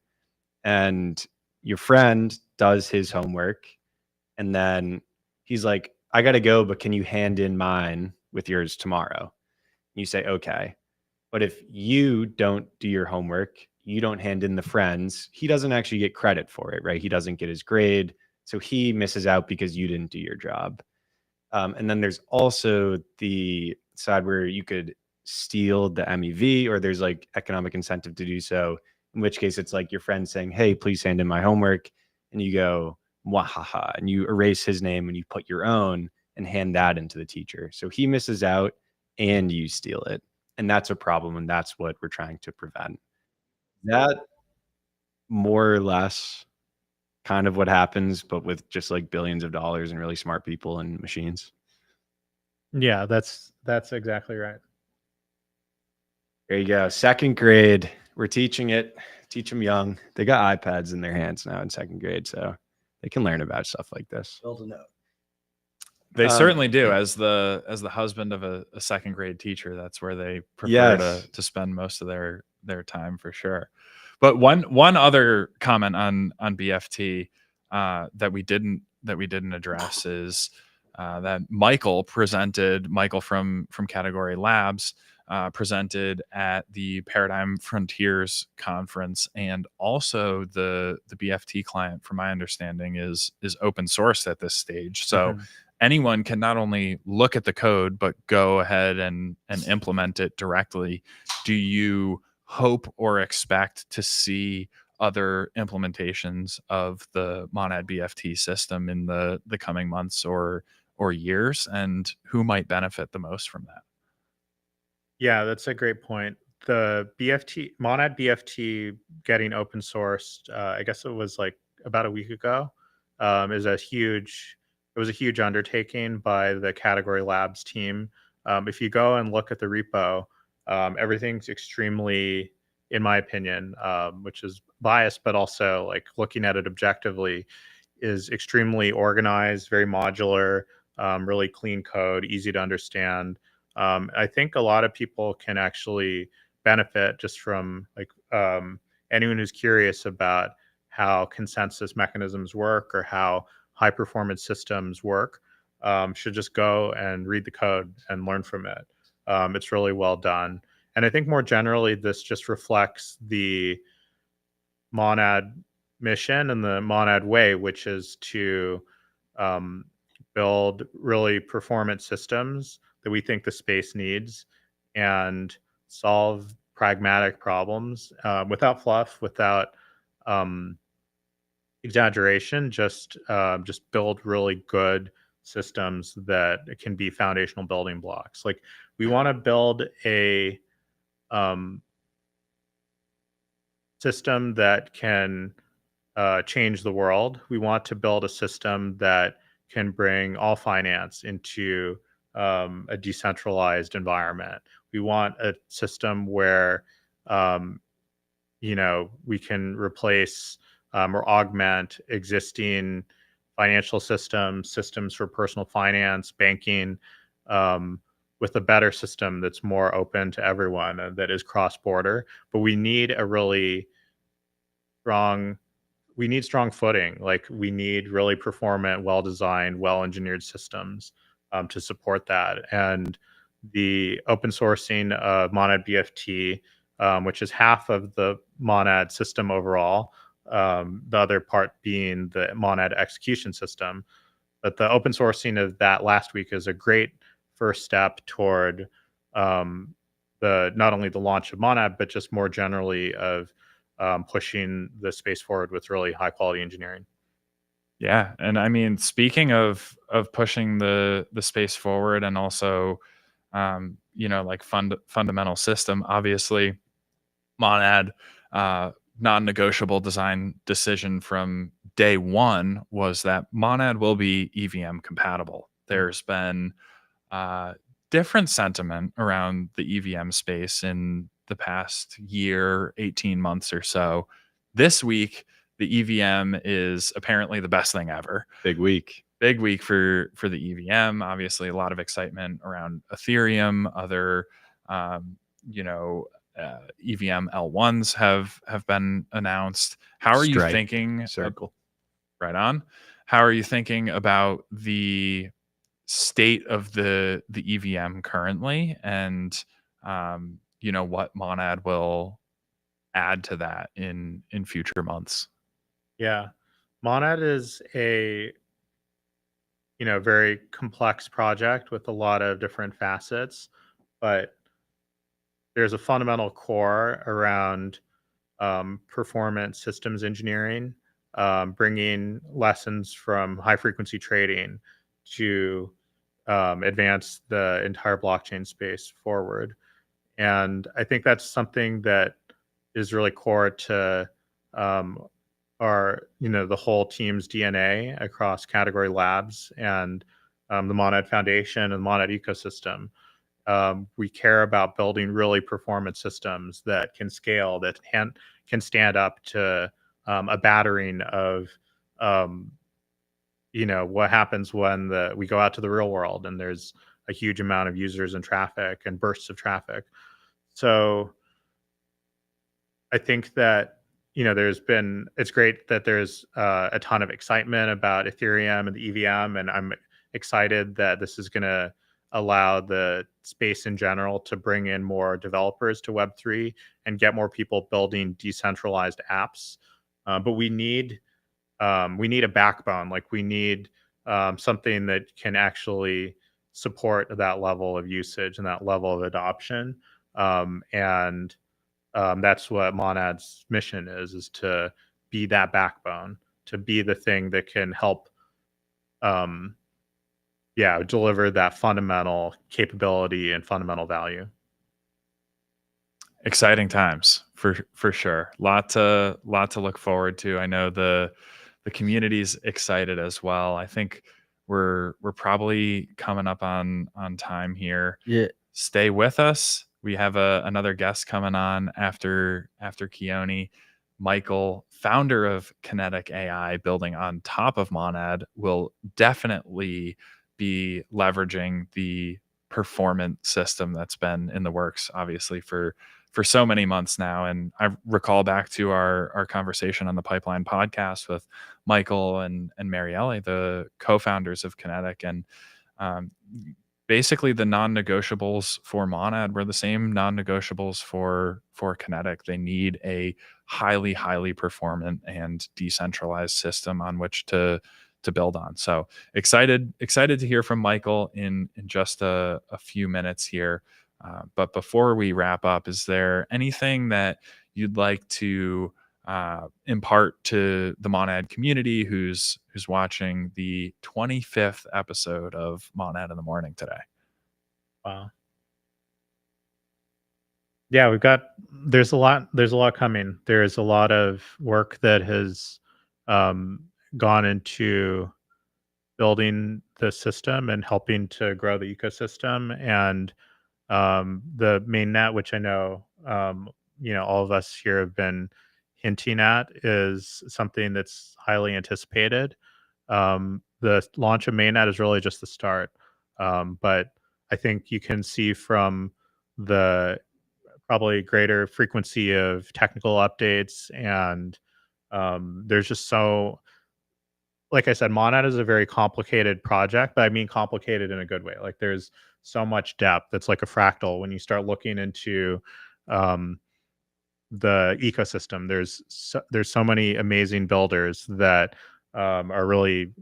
And your friend does his homework and then he's like, I got to go, but can you hand in mine with yours tomorrow? You say, okay. But if you don't do your homework, you don't hand in the friends, he doesn't actually get credit for it, right? He doesn't get his grade. So he misses out because you didn't do your job. And then there's also the side where you could steal the MEV or there's like economic incentive to do so, in which case it's like your friend saying, hey, please hand in my homework. And you go, wahaha, and you erase his name and you put your own and hand that into the teacher. So he misses out and you steal it. And that's a problem. And that's what we're trying to prevent. That more or less kind of what happens, but with just like billions of dollars and really smart people and machines. Yeah, that's exactly right. There you go. Second grade. We're teaching it. Teach them young. They got iPads in their hands now in second grade, so they can learn about stuff like this. Build a note. They certainly do. As the husband of a second grade teacher, that's where they prefer to spend most of their time for sure. But one other comment on BFT that we didn't address is that Michael from Category Labs presented at the Paradigm Frontiers conference, and also the BFT client, from my understanding, is open source at this stage. So anyone can not only look at the code but go ahead and implement it directly. Do you hope or expect to see other implementations of the monad BFT system in the coming months or years, and who might benefit the most from that? Yeah, that's a great point. the BFT Monad BFT getting open sourced, I guess it was like about a week ago, is a huge. It was a huge undertaking by the Category Labs team. If you go and look at the repo, everything's extremely, in my opinion, which is biased, but also like looking at it objectively, is extremely organized, very modular, really clean code, easy to understand. I think a lot of people can actually benefit just from like anyone who's curious about how consensus mechanisms work or how high performance systems work should just go and read the code and learn from it. It's really well done. And I think more generally, this just reflects the Monad mission and the Monad way, which is to um, build really performant systems that we think the space needs and solve pragmatic problems without fluff, without um, exaggeration. Just build really good systems that can be foundational building blocks. Like we want to build a um, system that can change the world. We want to build a system that can bring all finance into a decentralized environment. We want a system where we can replace or augment existing financial systems for personal finance, banking, with a better system that's more open to everyone and that is cross-border. But we need a really strong footing. Like we need really performant, well-designed, well-engineered systems to support that. And the open sourcing of Monad BFT, which is half of the Monad system overall, the other part being the Monad execution system. But the open sourcing of that last week is a great first step toward not only the launch of Monad, but just more generally of pushing the space forward with really high quality engineering. Yeah, and I mean, speaking of pushing the space forward, and also, like fundamental system, obviously, Monad, non-negotiable design decision from day one was that Monad will be EVM compatible. There's been different sentiment around the EVM space in the past year, 18 months or so. This week, the EVM is apparently the best thing ever. Big week. Big week for the EVM. Obviously, a lot of excitement around Ethereum. Other, EVM L1s have been announced. How are you Strike, thinking? Circle. Right on. How are you thinking about the state of the EVM currently, and what Monad will add to that in future months? Yeah. Monad is a very complex project with a lot of different facets, but there's a fundamental core around performance systems engineering, bringing lessons from high frequency trading to advance the entire blockchain space forward. And I think that's something that is really core to the whole team's DNA across Category Labs and the Monad Foundation and the Monad ecosystem. We care about building really performant systems that can scale, that can stand up to a battering of what happens when we go out to the real world and there's a huge amount of users and traffic and bursts of traffic. So I think that it's great that there's a ton of excitement about Ethereum and the EVM, and I'm excited that this is going to allow the space in general to bring in more developers to Web3 and get more people building decentralized apps. But we need a backbone. Like we need something that can actually support that level of usage and that level of adoption. And that's what Monad's mission is to be that backbone, to be the thing that can help deliver that fundamental capability and fundamental value. Exciting times for sure. Lot to look forward to. I know the community's excited as well. I think we're probably coming up on time here. Yeah. Stay with us. We have another guest coming on after Keone. Michael, founder of Kinetic AI, building on top of Monad, will definitely be leveraging the performance system that's been in the works, obviously, for so many months now. And I recall back to our conversation on the Pipeline podcast with Michael and Marielle, the co-founders of Kinetic, and um, basically the non-negotiables for Monad were the same non-negotiables for Kinetic. They need a highly performant and decentralized system on which to build on. So excited to hear from Michael in just a few minutes here. But before we wrap up, is there anything that you'd like to impart to the Monad community who's watching the 25th episode of Monad in the Morning today? Wow. Yeah, there's a lot coming. There's a lot of work that has gone into building the system and helping to grow the ecosystem. And the mainnet, which I know all of us here have been hinting at, is something that's highly anticipated. The launch of mainnet is really just the start, but I think you can see from the probably greater frequency of technical updates, and there's just so, like I said, Monad is a very complicated project, but I mean complicated in a good way. Like there's so much depth. It's like a fractal when you start looking into the ecosystem. There's so many amazing builders that are really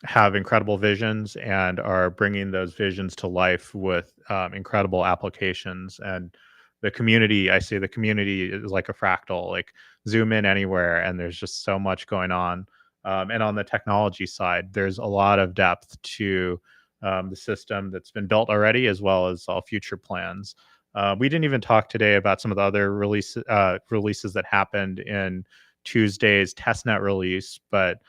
have incredible visions and are bringing those visions to life with incredible applications. And the community, I say the community is like a fractal, like zoom in anywhere and there's just so much going on. And on the technology side, there's a lot of depth to the system that's been built already, as well as all future plans. We didn't even talk today about some of the other releases that happened in Tuesday's testnet release, but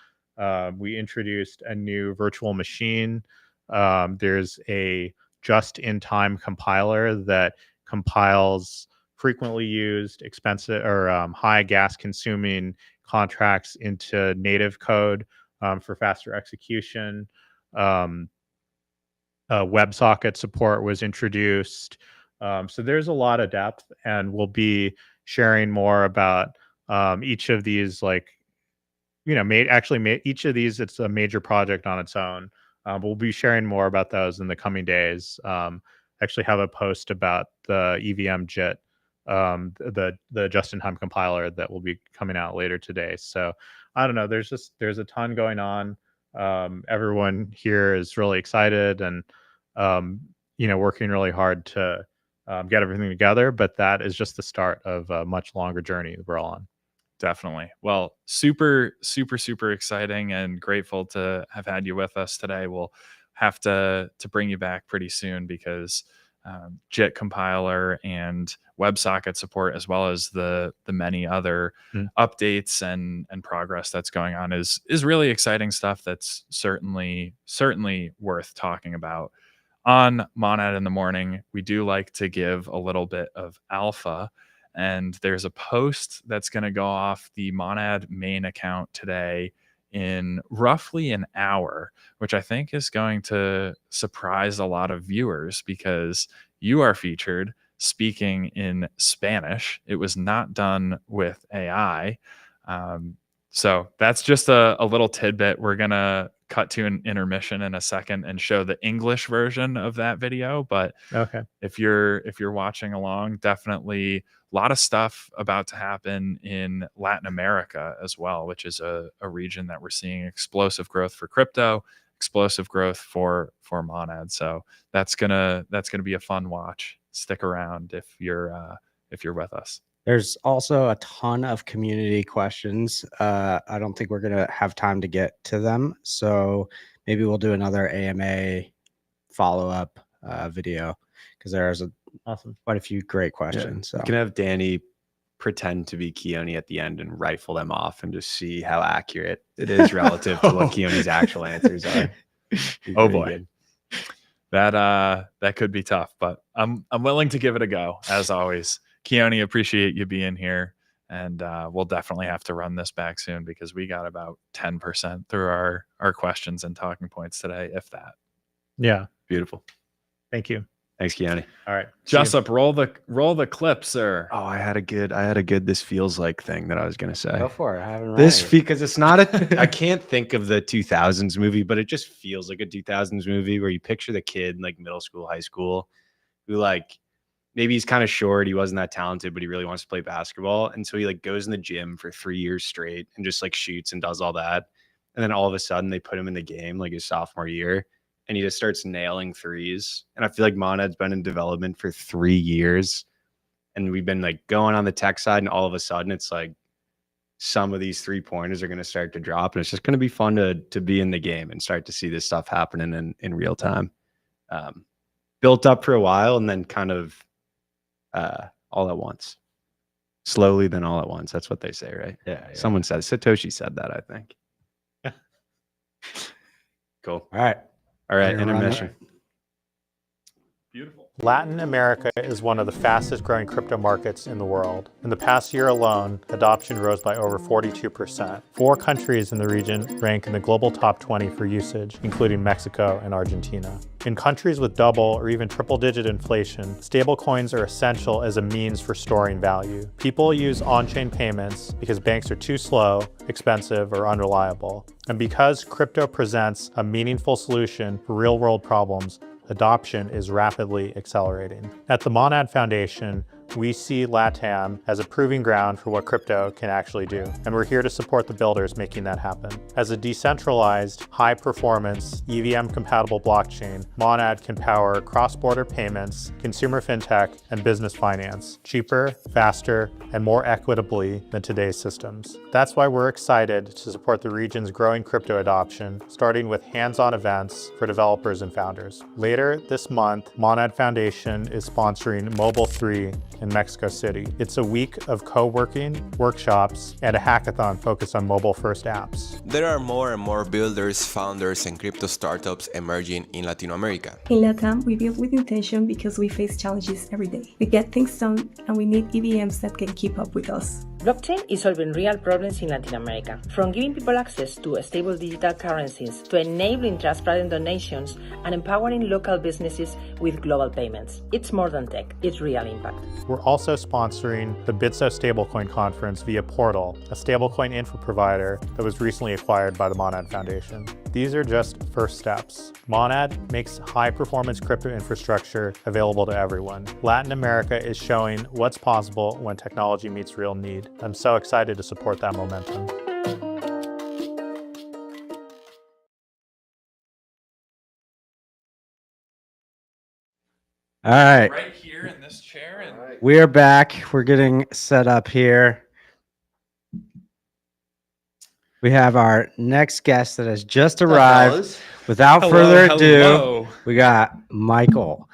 we introduced a new virtual machine. There's a just-in-time compiler that compiles frequently used, expensive, or high gas-consuming contracts into native code for faster execution. WebSocket support was introduced. So there's a lot of depth, and we'll be sharing more about each of these, like, each of these, it's a major project on its own. We'll be sharing more about those in the coming days. Actually have a post about the EVM JIT, the just-in-time compiler that will be coming out later today. So I don't know, there's a ton going on. Everyone here is really excited and working really hard to get everything together, but that is just the start of a much longer journey we're all on. Definitely. Well, super exciting, and grateful to have had you with us today. We'll have to bring you back pretty soon, because JIT compiler and WebSocket support, as well as the many other updates and progress that's going on, is really exciting stuff. That's certainly worth talking about. On Monad in the Morning, we do like to give a little bit of alpha. And there's a post that's going to go off the Monad main account today in roughly an hour, which I think is going to surprise a lot of viewers, because you are featured speaking in Spanish. It was not done with AI. So that's just a little tidbit. We're going to cut to an intermission in a second and show the English version of that video. But okay, if you're watching along, definitely a lot of stuff about to happen in Latin America as well, which is a region that we're seeing explosive growth for crypto, explosive growth for Monad. So that's gonna be a fun watch. Stick around if you're with us. There's also a ton of community questions. I don't think we're going to have time to get to them. So maybe we'll do another AMA follow-up video, because there's Awesome. quite a few great questions. So You can have Danny pretend to be Keone at the end and rifle them off and just see how accurate it is relative to what Keone's actual answers are. Be Oh pretty boy. good. That could be tough, but I'm willing to give it a go as always. Keone, appreciate you being here, and we'll definitely have to run this back soon because we got about 10% through our questions and talking points today, if that. Yeah. Beautiful. Thank you. Thanks, Keone. All right. See you. Jessup, roll the clip, sir. Oh, I had a good this feels like thing that I was gonna say. go for it. I haven't This read. because it's not I can't think of the 2000s movie, but it just feels like a 2000s movie where you picture the kid in like middle school, high school, who like maybe he's kind of short, he wasn't that talented, but he really wants to play basketball, and so he like goes in the gym for 3 years straight and just like shoots and does all that, and then all of a sudden they put him in the game like his sophomore year, and he just starts nailing threes. And I feel like Monad's been in development for 3 years, and we've been like going on the tech side, and all of a sudden it's like some of these 3-pointers are going to start to drop, and it's just going to be fun to be in the game and start to see this stuff happening in real time. Built up for a while and then kind of all at once, slowly, then all at once. That's what they say, right? Yeah. Someone said, Satoshi said that, I think. Cool. All right. All right. You're gonna run Intermission. Beautiful. Latin America is one of the fastest growing crypto markets in the world. In the past year alone, adoption rose by over 42%. 4 countries in the region rank in the global top 20 for usage, including Mexico and Argentina. In countries with double or even triple-digit inflation, stablecoins are essential as a means for storing value. People use on-chain payments because banks are too slow, expensive, or unreliable. And because crypto presents a meaningful solution for real-world problems, adoption is rapidly accelerating. At the Monad Foundation, we see LATAM as a proving ground for what crypto can actually do, and we're here to support the builders making that happen. As a decentralized, high-performance, EVM-compatible blockchain, Monad can power cross-border payments, consumer fintech, and business finance cheaper, faster, and more equitably than today's systems. That's why we're excited to support the region's growing crypto adoption, starting with hands-on events for developers and founders. Later this month, Monad Foundation is sponsoring Mobile 3 in Mexico City. It's a week of co-working, workshops, and a hackathon focused on mobile-first apps. There are more and more builders, founders, and crypto startups emerging in Latin America. In LATAM, we build with intention because we face challenges every day. We get things done, and we need EVMs that can keep up with us. Blockchain is solving real problems in Latin America, from giving people access to stable digital currencies to enabling transparent donations and empowering local businesses with global payments. It's more than tech, it's real impact. We're also sponsoring the Bitso Stablecoin Conference via Portal, a stablecoin info provider that was recently acquired by the Monad Foundation. These are just first steps. Monad makes high-performance crypto infrastructure available to everyone. Latin America is showing what's possible when technology meets real need. I'm so excited to support that momentum. All right. Right here in this chair. And We are back. We're getting set up here. We have our next guest that has just arrived. Without further ado, we got Michael.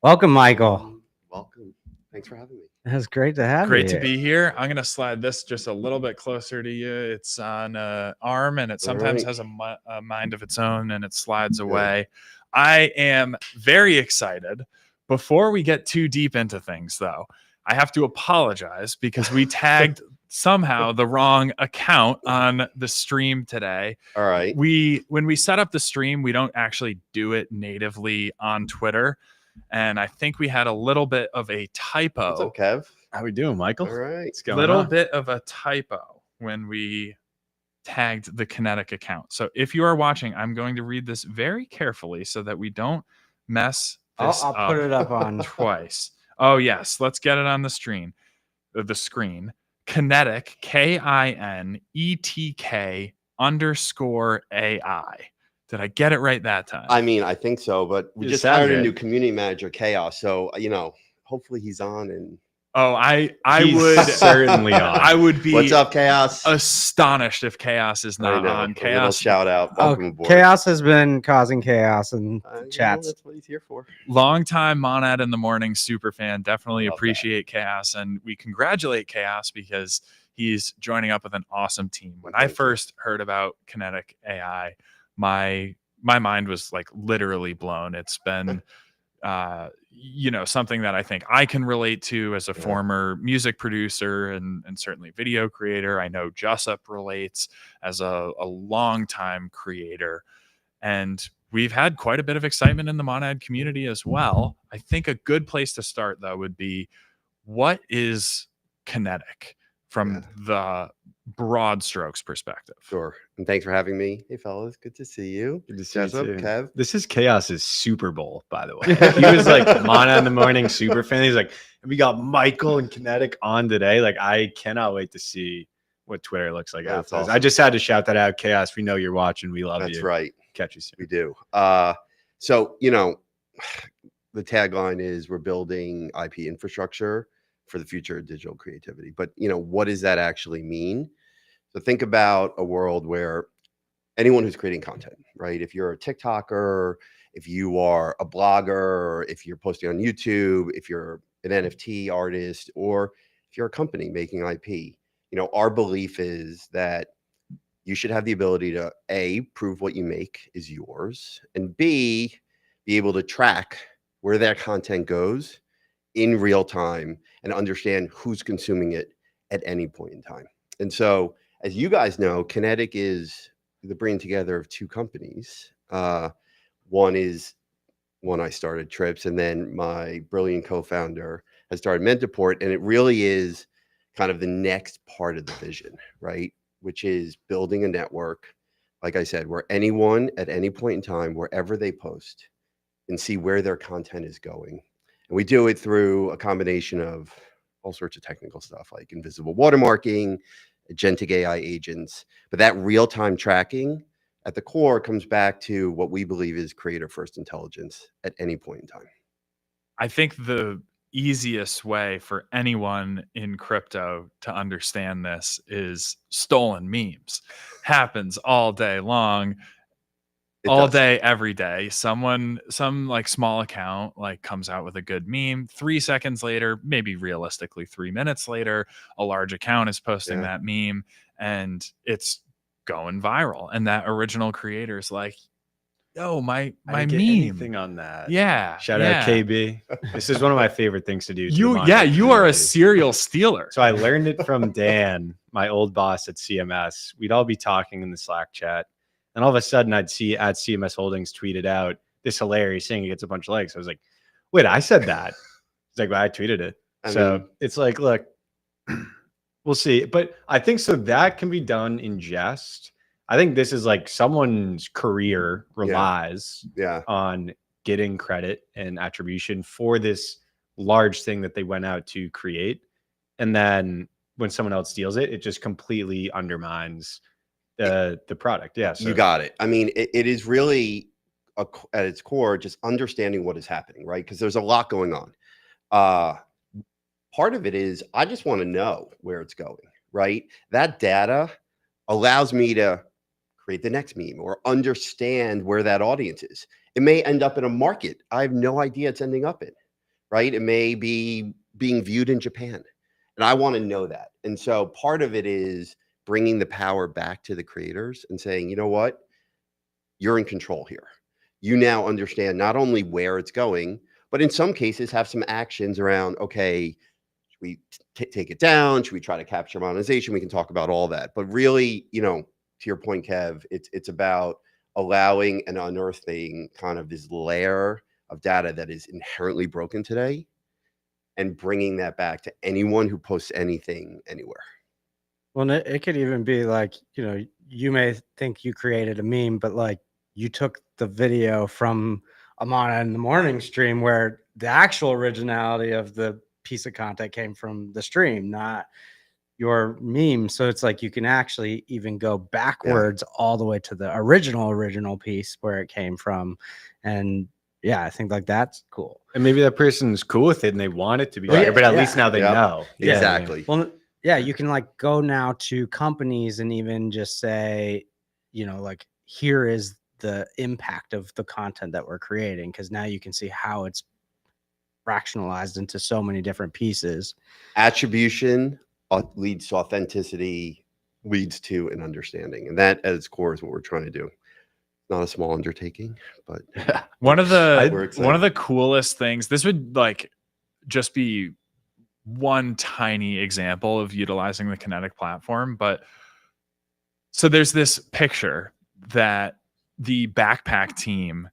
Welcome, Michael. Welcome. Thanks for having me. It's great to have you. Great to here. be here. I'm going to slide this just a little bit closer to you. It's on an arm, and it sometimes right. has a mind of its own, and it slides away. I am very excited. Before we get too deep into things, though, I have to apologize because we tagged somehow the wrong account on the stream today. All right. When we set up the stream, we don't actually do it natively on Twitter. And I think we had a little bit of a typo. What's up, Kev? How we doing, Michael? All right. What's going Little on? bit of a typo when we tagged the Kinetic account. So if you are watching, I'm going to read this very carefully so that we don't mess this I'll up put it up on. twice. Oh yes, let's get it on the screen. The screen. Kinetic, KINETK_AI. Did I get it right that time? I mean, I think so, but we You just sound hired a good. new community manager, Chaos. So, hopefully he's on and Oh, I He's would certainly on. I would be What's up, Chaos? astonished if Chaos is I not know. on. A little Chaos, shout out. Welcome aboard. Chaos has been causing chaos in the chats. That's what he's here for. longtime Monad in the Morning super fan. Definitely Love that. appreciate Chaos, and we congratulate Chaos because he's joining up with an awesome team. When I Thank you. first heard about Kinetic AI, my mind was like literally blown. It's been something that I think I can relate to as a former music producer and certainly video creator. I know Jessup relates as a longtime creator, and we've had quite a bit of excitement in the Monad community as well. I think a good place to start, though, would be, what is Kinetic from the broad strokes perspective? Sure. And thanks for having me. Hey, fellas. Good to see you. Good to see you Jessup, too. Kev. This is Chaos's Super Bowl, by the way. He was like Mana in the Morning super fan. He's like, we got Michael and Kinetic on today. Like, I cannot wait to see what Twitter looks like That's after this. awesome. I just had to shout that out, Chaos. We know you're watching. We love you. That's right. Catch you soon. We do. So, the tagline is we're building IP infrastructure for the future of digital creativity. But, what does that actually mean? So think about a world where anyone who's creating content, right? If you're a TikToker, if you are a blogger, if you're posting on YouTube, if you're an NFT artist, or if you're a company making IP, our belief is that you should have the ability to A, prove what you make is yours, and B, be able to track where that content goes in real time and understand who's consuming it at any point in time. And so, as you guys know, Kinetic is the bringing together of two companies. One is when I started Trips, and then my brilliant co-founder has started Mentaport, and it really is kind of the next part of the vision, right? Which is building a network, like I said, where anyone at any point in time, wherever they post, can see where their content is going. And we do it through a combination of all sorts of technical stuff like invisible watermarking, agentic AI agents, but that real-time tracking at the core comes back to what we believe is creator-first intelligence at any point in time. I think the easiest way for anyone in crypto to understand this is stolen memes. Happens all day long. All day, every day. Some like small account like comes out with a good meme. 3 seconds later, maybe realistically 3 minutes later, a large account is posting that meme and it's going viral. And that original creator's like, yo, my I didn't meme. get anything on that. Yeah. Shout out KB. This is one of my favorite things to do. To the You Monad are a community. serial stealer. So I learned it from Dan, my old boss at CMS. We'd all be talking in the Slack chat. And all of a sudden, I'd see at CMS Holdings tweeted out this hilarious thing. It gets a bunch of likes. I was like, wait, I said that. It's like, well, I tweeted it. It's like, look, we'll see. But I think so that can be done in jest. I think this is like someone's career relies on getting credit and attribution for this large thing that they went out to create. And then when someone else steals it, it just completely undermines the product. Yeah, so. You got it. I mean, it is really at its core just understanding what is happening, right? Because there's a lot going on. Part of it is I just want to know where it's going, right? That data allows me to create the next meme or understand where that audience is. It may end up in a market I have no idea it's ending up in, right? It may be being viewed in Japan, and I want to know that. And so part of it is bringing the power back to the creators and saying, you know what, you're in control here. You now understand not only where it's going, but in some cases have some actions around, okay, should we take it down? Should we try to capture monetization? We can talk about all that. But really, to your point, Kev, it's about allowing and unearthing kind of this layer of data that is inherently broken today and bringing that back to anyone who posts anything anywhere. Well, it could even be like, you may think you created a meme, but like you took the video from Amana in the Morning stream where the actual originality of the piece of content came from the stream, not your meme. So it's like you can actually even go backwards all the way to the original piece where it came from. And Yeah, I think like that's cool. And maybe that person's cool with it and they want it to be Well, better, yeah, but at yeah. least now they Yep. know. Yeah. Exactly. Well, yeah, you can like go now to companies and even just say, you know, like here is the impact of the content that we're creating, because now you can see how it's fractionalized into so many different pieces. Attribution leads to authenticity, leads to an understanding, and that at its core is what we're trying to do. Not a small undertaking, but One of we're the excited. coolest things, this would like just be one tiny example of utilizing the Kinetic platform, but so there's this picture that the backpack team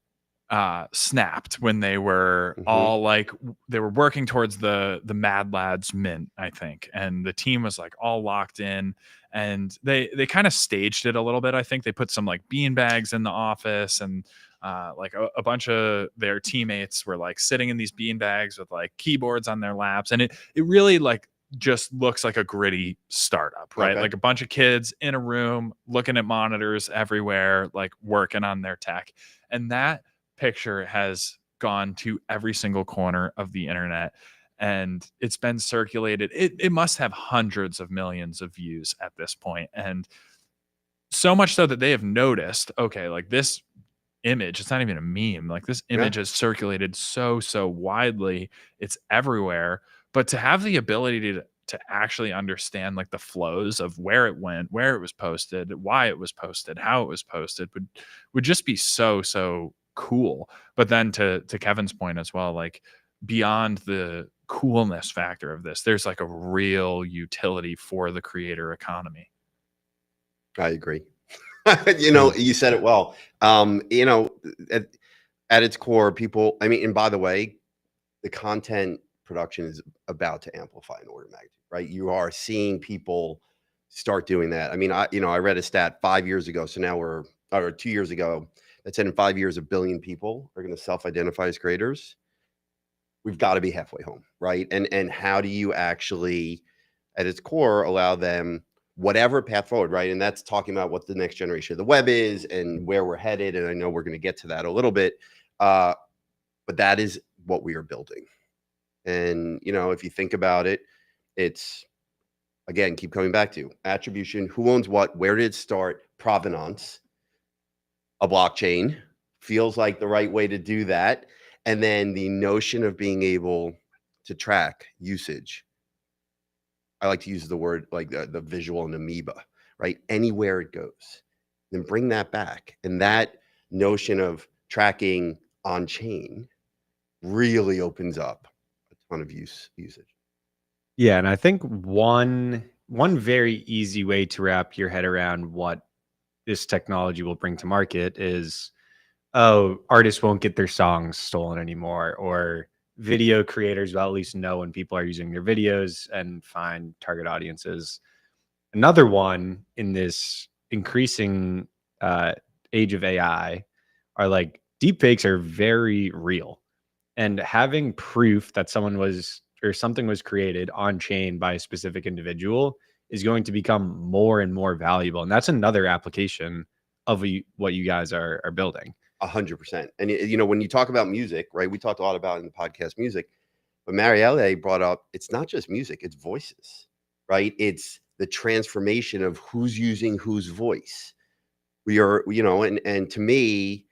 snapped when they were all like they were working towards the Mad Lads mint, I think, and the team was like all locked in, and they kind of staged it a little bit. I think they put some like bean bags in the office, and like a bunch of their teammates were like sitting in these bean bags with like keyboards on their laps, and it really like just looks like a gritty startup, right? Okay. Like a bunch of kids in a room looking at monitors everywhere, like working on their tech. And that picture has gone to every single corner of the internet, and it's been circulated. It must have hundreds of millions of views at this point, and so much so that they have noticed, okay, like this image, it's not even a meme, like this image has circulated so widely, it's everywhere. But to have the ability to actually understand like the flows of where it went, where it was posted, why it was posted, how it was posted would just be so cool. But then to Kevin's point as well, like beyond the coolness factor of this, there's like a real utility for the creator economy. I agree. You know, you said it well. You know, at its core, people, I mean, and by the way, the content production is about to amplify in order of magnitude, right? You are seeing people start doing that. I mean, I read a stat 5 years ago. So now or 2 years ago, that said in 5 years, 1 billion people are going to self-identify as creators. We've got to be halfway home, right? And how do you actually, at its core, allow them whatever path forward, right? And that's talking about what the next generation of the web is and where we're headed. And I know we're going to get to that a little bit, but that is what we are building. And, you know, if you think about it, it's, again, keep coming back to attribution, who owns what, where did it start, provenance. A blockchain feels like the right way to do that. And then the notion of being able to track usage. I like to use the word like the visual and amoeba, right? Anywhere it goes, then bring that back. And that notion of tracking on chain really opens up a ton of usage. Yeah, and I think one very easy way to wrap your head around what this technology will bring to market is, oh, artists won't get their songs stolen anymore, or video creators will at least know when people are using their videos and find target audiences. Another one in this increasing age of AI are like deepfakes are very real. And having proof that someone was or something was created on chain by a specific individual is going to become more and more valuable. And that's another application of what you guys are building. 100%. And, you know, when you talk about music, right, we talked a lot about in the podcast music, but Marielle brought up, it's not just music, it's voices, right? It's the transformation of who's using whose voice. We are, you know, and to me,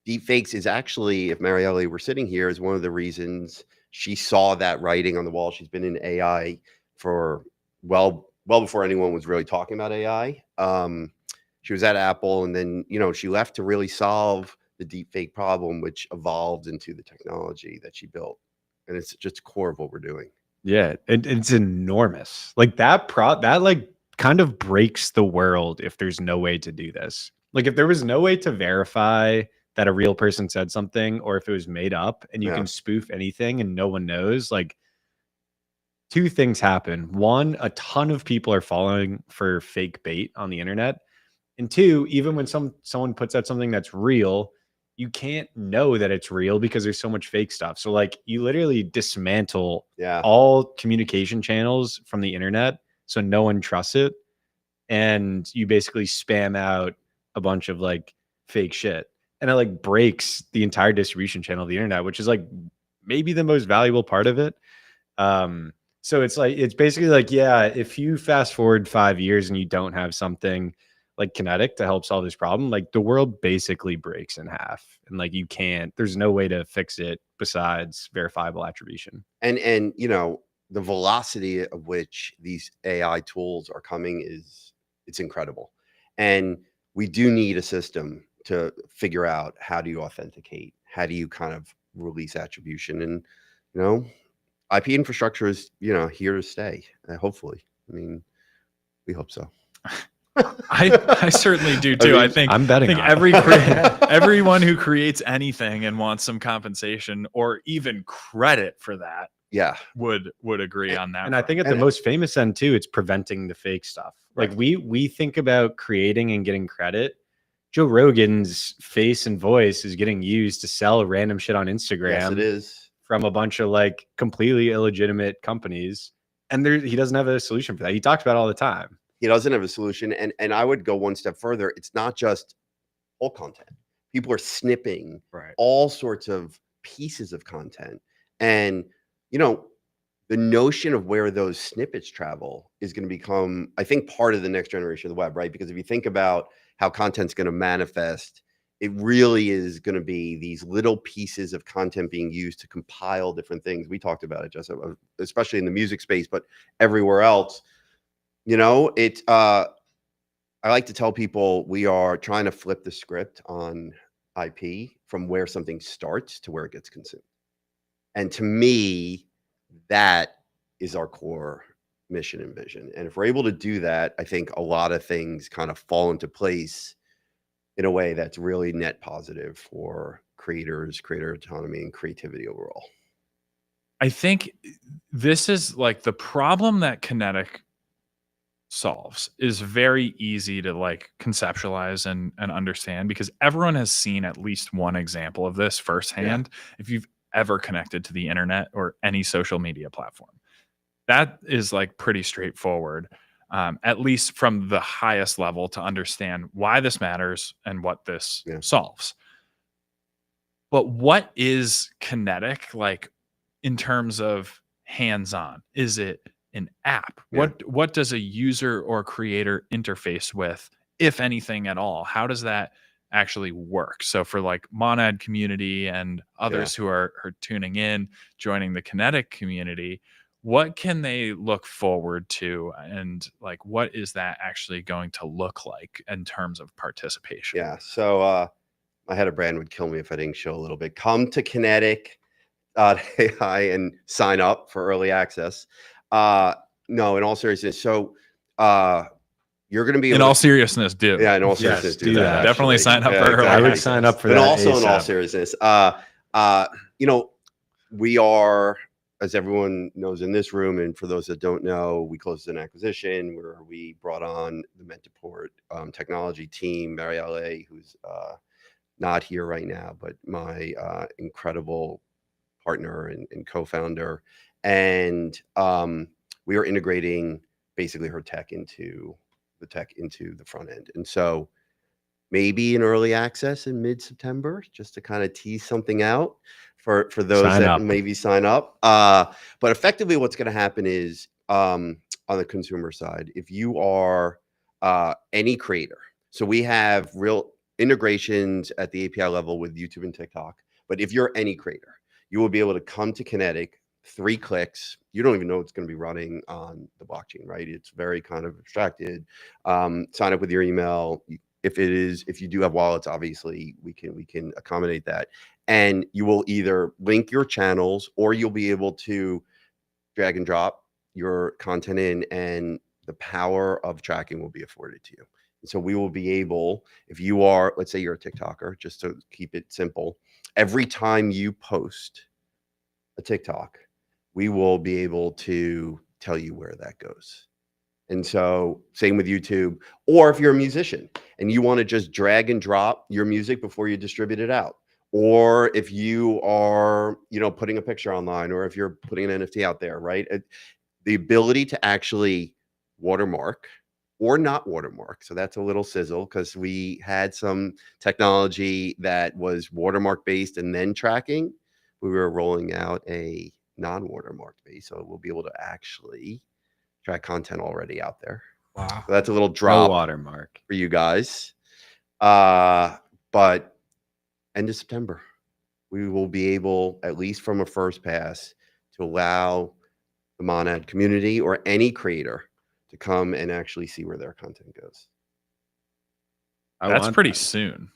deepfakes is actually, if Marielle were sitting here, is one of the reasons she saw that writing on the wall. She's been in AI for well before anyone was really talking about AI. She was at Apple, and then, you know, she left to really solve the deepfake problem, which evolved into the technology that she built. And it's just core of what we're doing. Yeah, it's enormous. Like that like kind of breaks the world if there's no way to do this. Like if there was no way to verify that a real person said something, or if it was made up and you can spoof anything and no one knows, like two things happen. One, a ton of people are falling for fake bait on the internet. And two, even when someone puts out something that's real, you can't know that it's real because there's so much fake stuff. So like you literally dismantle all communication channels from the internet so no one trusts it. And you basically spam out a bunch of like fake shit. and it like breaks the entire distribution channel of the internet, which is like maybe the most valuable part of it. So it's like, it's basically like, yeah, if you fast forward 5 years and you don't have something like Kinetic to help solve this problem, like the world basically breaks in half, and like you can't, there's no way to fix it besides verifiable attribution. And you know, the velocity of which these AI tools are coming it's incredible. And we do need a system to figure out, how do you authenticate? How do you kind of release attribution? And, you know, IP infrastructure is, you know, here to stay. Hopefully. I mean, we hope so. I certainly do too. I think I'm betting on it. everyone who creates anything and wants some compensation or even credit for that, Yeah, would agree on that. And I think at the most famous end too, it's preventing the fake stuff. Like we think about creating and getting credit. Joe Rogan's face and voice is getting used to sell random shit on Instagram. yes, it is. From a bunch of like completely illegitimate companies, and he doesn't have a solution for that. He talks about it all the time. He doesn't have a solution. And I would go one step further. It's not just whole content. People are snipping all sorts of pieces of content. And, you know, the notion of where those snippets travel is going to become, I think, part of the next generation of the web, right? Because if you think about how content's going to manifest, it really is going to be these little pieces of content being used to compile different things. We talked about it, just especially in the music space, but everywhere else. You know, I like to tell people we are trying to flip the script on IP from where something starts to where it gets consumed. And to me, that is our core mission and vision. And if we're able to do that, I think a lot of things kind of fall into place in a way that's really net positive for creators, creator autonomy, and creativity overall. I think this is like the problem that Kinetic solves is very easy to like conceptualize and understand, because everyone has seen at least one example of this firsthand. If you've ever connected to the internet or any social media platform, that is like pretty straightforward, at least from the highest level, to understand why this matters and what this solves. But what is Kinetic like in terms of hands-on? Is it an app? What does a user or creator interface with, if anything at all? How does that actually work? So for like Monad community and others who are tuning in, joining the Kinetic community, what can they look forward to, and like what is that actually going to look like in terms of participation? Yeah. So my head of brand would kill me if I didn't show a little bit. Come to Kinetic.ai and sign up for early access. No, in all seriousness. So you're going to be in all seriousness, do. Yeah, in all seriousness, do that. Definitely sign up for early I would access. sign up for But that. also ASAP. in all seriousness, you know, we are, as everyone knows in this room, and for those that don't know, we closed an acquisition where we brought on the Mentaport technology team, Marielle, who's not here right now, but my incredible partner and co-founder. And we are integrating basically her tech into the front end. And so maybe in early access in mid-September, just to kind of tease something out for those maybe sign up. But effectively what's going to happen is on the consumer side, if you are any creator, so we have real integrations at the API level with YouTube and TikTok, but if you're any creator, you will be able to come to Kinetic, 3 clicks. You don't even know it's going to be running on the blockchain, right? It's very kind of abstracted. Sign up with your email. If you do have wallets, obviously we can accommodate that. And you will either link your channels, or you'll be able to drag and drop your content in, and the power of tracking will be afforded to you. And so we will be able, if you are, let's say you're a TikToker, just to keep it simple, every time you post a TikTok, we will be able to tell you where that goes. And so same with YouTube, or if you're a musician and you want to just drag and drop your music before you distribute it out, or if you are, you know, putting a picture online, or if you're putting an NFT out there, right? The ability to actually watermark or not watermark. So that's a little sizzle because we had some technology that was watermark based and then tracking. We were rolling out a non-watermark base, so we'll be able to actually track content already out there. Wow. So that's a little No drop watermark. for you guys. But end of September, we will be able, at least from a first pass, to allow the Monad community or any creator to come and actually see where their content goes. That's pretty soon.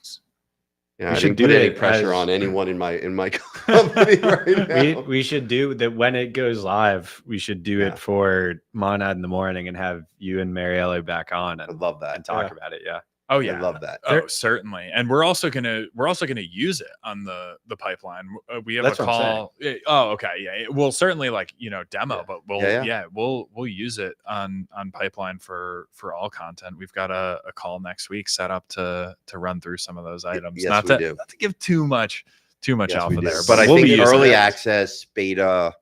Yeah, We I should didn't put do any it pressure as- on anyone in my company right now. We should do that when it goes live. We should do Yeah. it for Monad in the morning and have you and Mariello back on I and, love that. and talk about it. Yeah. Oh I yeah, love that. Oh, certainly. And we're also gonna use it on the pipeline. We have That's a what I'm call. Oh, okay, yeah. We'll certainly demo, Yeah. but we'll Yeah. we'll use it on pipeline for all content. We've got a call next week set up to run through some of those items. yes, not we to do. not to give too much Yes, alpha we do. there, But I we'll be think using early it. access beta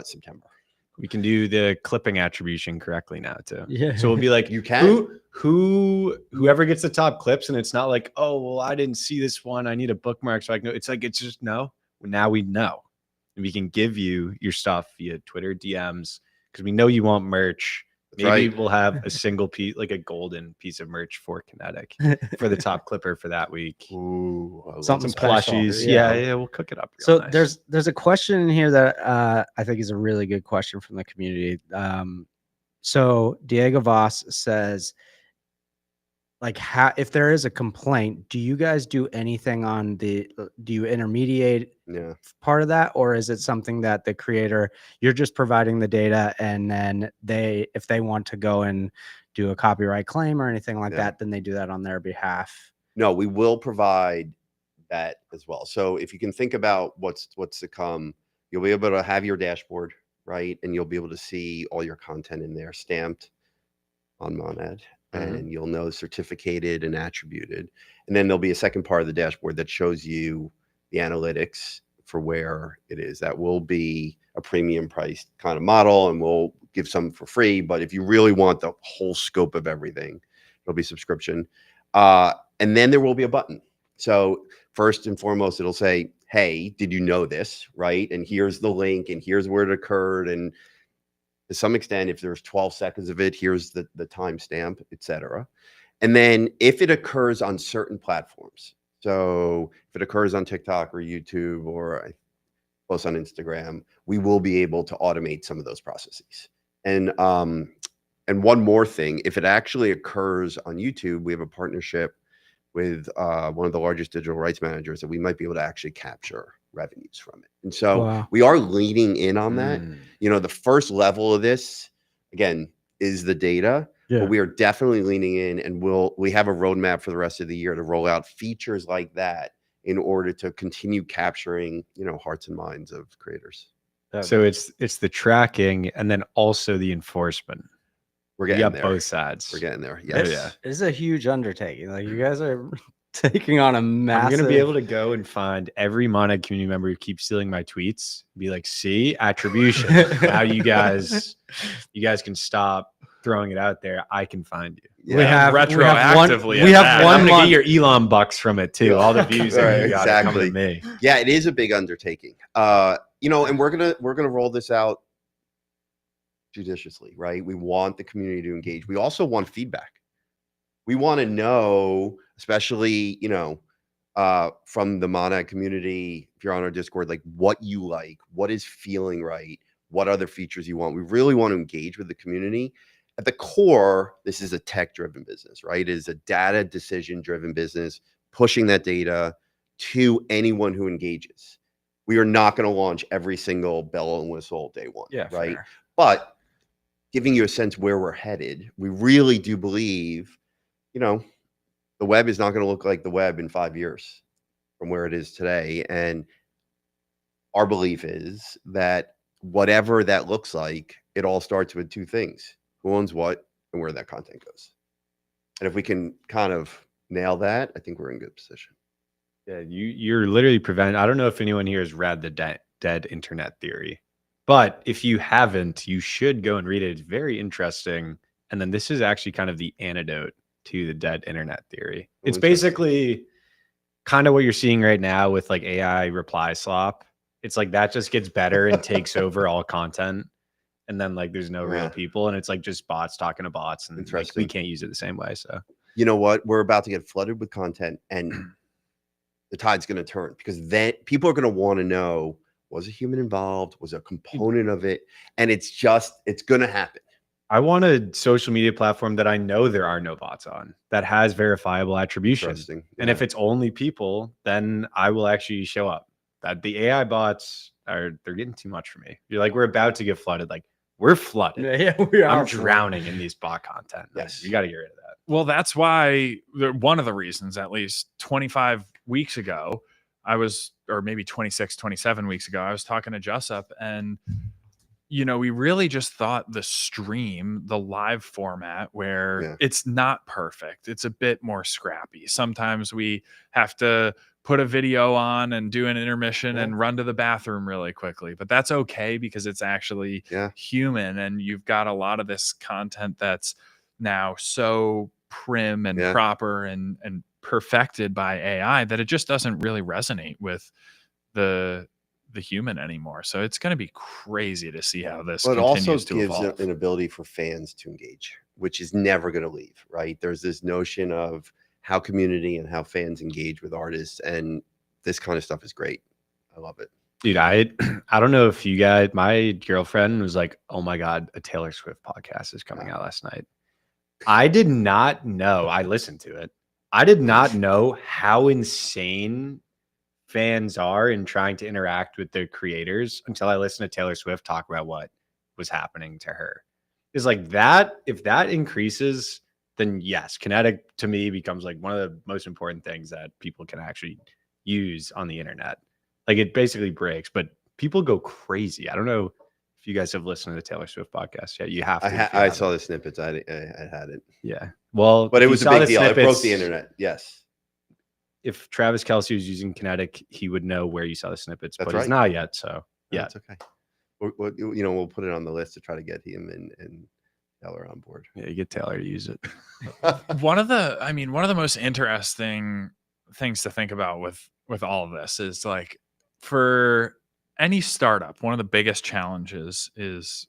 September. We can do the clipping attribution correctly now too. Yeah. So we'll be like, You can. whoever gets the top clips, and it's not like, oh well, I didn't see this one. I need a bookmark so I can know. It's like it's just no. Now we know, and we can give you your stuff via Twitter DMs because we know you want merch. That's Maybe right. we'll have a single piece, like a golden piece of merch for Kinetic for the top clipper for that week. Ooh, I love Something Some that. special. plushies. Yeah. Yeah, we'll cook it up. real So nice. there's a question in here that I think is a really good question from the community. So Diego Voss says, like, how if there is a complaint, do you guys do anything on do you intermediate Yeah. part of that, or is it something that the creator, you're just providing the data, and then if they want to go and do a copyright claim or anything like Yeah. that, then they do that on their behalf? No, we will provide that as well. So if you can think about what's to come, you'll be able to have your dashboard, right? And you'll be able to see all your content in there stamped on Monad. And you'll know certificated and attributed. And then there'll be a second part of the dashboard that shows you the analytics for where it is. That will be a premium priced kind of model, and we'll give some for free. But if you really want the whole scope of everything, it'll be subscription. And then there will be a button. So first and foremost, it'll say, hey, did you know this, right? And here's the link, and here's where it occurred. And to some extent, if there's 12 seconds of it, here's the timestamp, etc. And then if it occurs on certain platforms, so if it occurs on TikTok or YouTube or I post on Instagram, we will be able to automate some of those processes. And one more thing, if it actually occurs on YouTube, we have a partnership with one of the largest digital rights managers that we might be able to actually capture revenues from it. And so Wow. we are leaning in on that. Mm. You know, the first level of this, again, is the data, Yeah. but we are definitely leaning in, and we have a roadmap for the rest of the year to roll out features like that in order to continue capturing, hearts and minds of creators. So it's the tracking and then also the enforcement. We're You getting got there. both sides. We're getting there. It's, Yes. yeah. it's a huge undertaking. Like, you guys are taking on a massive. I'm gonna be able to go and find every Monad community member who keeps stealing my tweets. Be like, see, attribution. Now you guys can stop throwing it out there. I can find you. Yeah. We have retroactively We at have that. I'm one gonna month. get your Elon bucks from it too. All the views that Right, you got are coming to exactly. me. Yeah, it is a big undertaking. And we're gonna roll this out judiciously, right? We want the community to engage. We also want feedback. We want to know, especially, from the Monad community, if you're on our Discord, like what you like, what is feeling right, what other features you want. We really want to engage with the community. At the core, this is a tech-driven business, right? It is a data decision-driven business, pushing that data to anyone who engages. We are not going to launch every single bell and whistle day one, Yeah, right? fair. But giving you a sense where we're headed, we really do believe, the web is not going to look like the web in 5 years from where it is today. And our belief is that whatever that looks like, it all starts with two things: who owns what and where that content goes. And if we can kind of nail that, I think we're in good position. Yeah, you're literally preventing. I don't know if anyone here has read the dead internet theory, but if you haven't, you should go and read it. It's very interesting And then this is actually kind of the antidote to the dead internet theory. Oh, It's interesting. basically kind of what you're seeing right now with like AI reply slop. It's like that just gets better and takes over all content. And then like there's no Yeah. real people, and it's like just bots talking to bots, and like we Interesting. can't use it the same way. So You know what? We're about to get flooded with content, and the tide's going to turn, because then people are going to want to know, was a human involved? Was a component of it? And it's going to happen. I want a social media platform that I know there are no bots on, that has verifiable attribution. Interesting. And if it's only people, then I will actually show up. That the AI bots they're getting too much for me. You're like, we're about to get flooded. Like, we're flooded. Yeah, we are. I'm drowning in these bot content. Yes. You got to get rid of that. Well, that's why one of the reasons, at least 25 weeks ago, or maybe 26, 27 weeks ago, I was talking to Jessup, and we really just thought the stream, the live format, where it's not perfect. It's a bit more scrappy. Sometimes we have to put a video on and do an intermission and run to the bathroom really quickly, but that's okay because it's actually human. And you've got a lot of this content that's now so prim and proper and perfected by AI that it just doesn't really resonate with the human anymore. So it's going to be crazy to see how this continues to evolve. It also gives an ability for fans to engage, which is never going to leave, right? There's this notion of how community and how fans engage with artists, and this kind of stuff is great. I love it. Dude, I don't know if you guys, my girlfriend was like, oh my God, a Taylor Swift podcast is coming out last night. I did not know. I listened to it. I did not know how insane fans are in trying to interact with their creators until I listened to Taylor Swift talk about what was happening to her. It's like that. If that increases, then yes, kinetic to me becomes like one of the most important things that people can actually use on the internet. Like it basically breaks, but people go crazy. I don't know if you guys have listened to the Taylor Swift podcast yet. You have to. I saw the snippets. I hadn't. Yeah. Well, but it was a big deal. It broke the internet. Yes. If Travis Kelce was using Kinetic, he would know where you saw the snippets, but right. He's not yet. So yeah, it's okay. We'll put it on the list to try to get him and Taylor on board. Yeah, you get Taylor to use it. One of the most interesting things to think about with all of this is like, for any startup, one of the biggest challenges is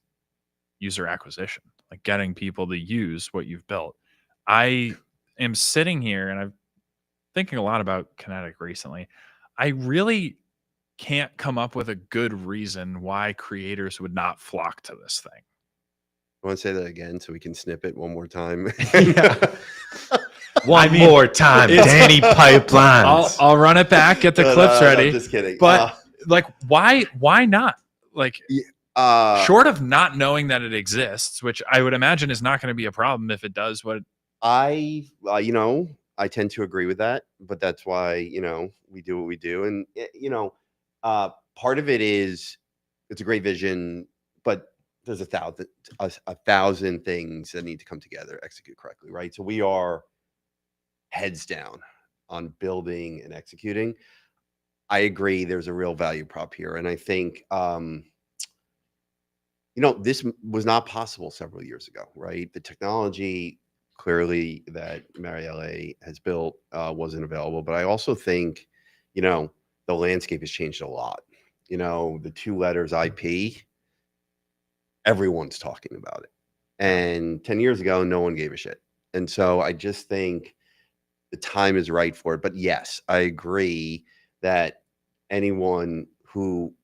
user acquisition, like getting people to use what you've built. I am sitting here and I'm thinking a lot about Kinetic recently. I really can't come up with a good reason why creators would not flock to this thing. I want to say that again so we can snip it one more time. One more time, Danny Pipelines. I'll run it back, get the clips ready. I'm just kidding. But like, why not? Like, short of not knowing that it exists, which I would imagine is not going to be a problem if it does what I tend to agree with that, but that's why, we do what we do. And, part of it is it's a great vision, but there's a thousand things that need to come together, execute correctly, right? So we are heads down on building and executing. I agree there's a real value prop here. And I think, this was not possible several years ago, right? The technology clearly that Marielle has built wasn't available. But I also think, the landscape has changed a lot. The two letters IP, everyone's talking about it. And 10 years ago, no one gave a shit. And so I just think the time is right for it. But yes, I agree that anyone who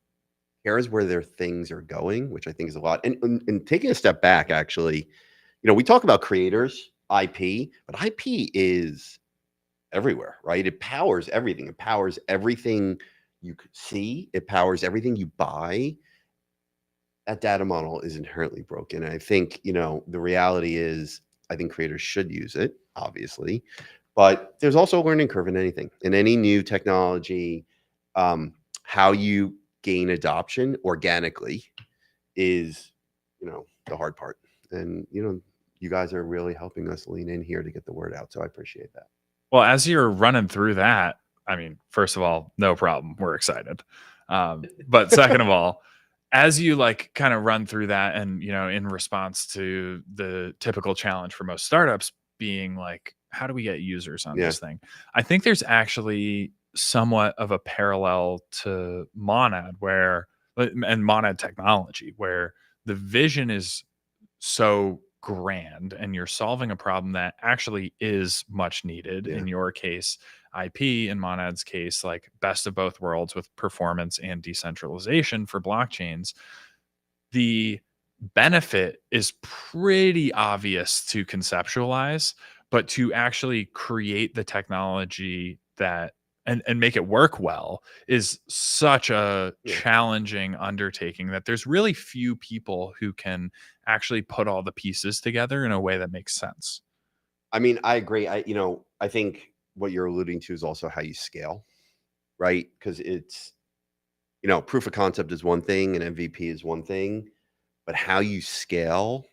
cares where their things are going, which I think is a lot. And taking a step back, actually, we talk about creators, IP, but IP is everywhere, right? It powers everything. It powers everything you could see. It powers everything you buy. That data model is inherently broken. And I think, the reality is, I think creators should use it, obviously, but there's also a learning curve in anything. In any new technology, how you gain adoption organically is, the hard part. And, you guys are really helping us lean in here to get the word out. So I appreciate that. Well, as you're running through that, first of all, no problem. We're excited. But second of all, as you like kind of run through that, and in response to the typical challenge for most startups being like, how do we get users on Yeah. this thing? I think there's actually somewhat of a parallel to Monad and Monad technology, where the vision is so grand and you're solving a problem that actually is much needed. Yeah. In your case, IP; in Monad's case, like best of both worlds with performance and decentralization for blockchains. The benefit is pretty obvious to conceptualize, but to actually create the technology that and make it work well is such a Yeah. challenging undertaking that there's really few people who can actually put all the pieces together in a way that makes sense. I mean, I agree. I think what you're alluding to is also how you scale, right? Because it's, proof of concept is one thing and MVP is one thing, but how you scale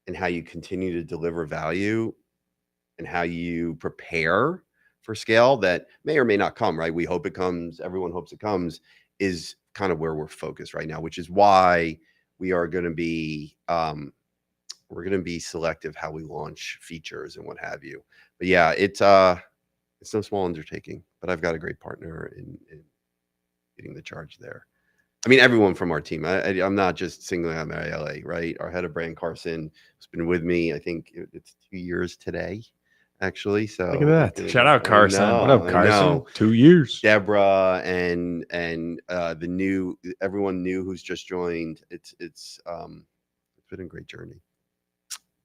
and how you continue to deliver value and how you prepare for scale that may or may not come, right? We hope it comes. Everyone hopes it comes, is kind of where we're focused right now, which is why we are going to be, selective how we launch features and what have you. But yeah, it's no small undertaking, but I've got a great partner in leading the charge there. I mean, everyone from our team. I'm not just singling out Mary LA, right? Our head of brand, Carson, has been with me. I think it's 2 years today, actually. So Look at that. Shout out Carson. What up, I Carson? know. 2 years. Deborah and everyone new who's just joined. It's been a great journey.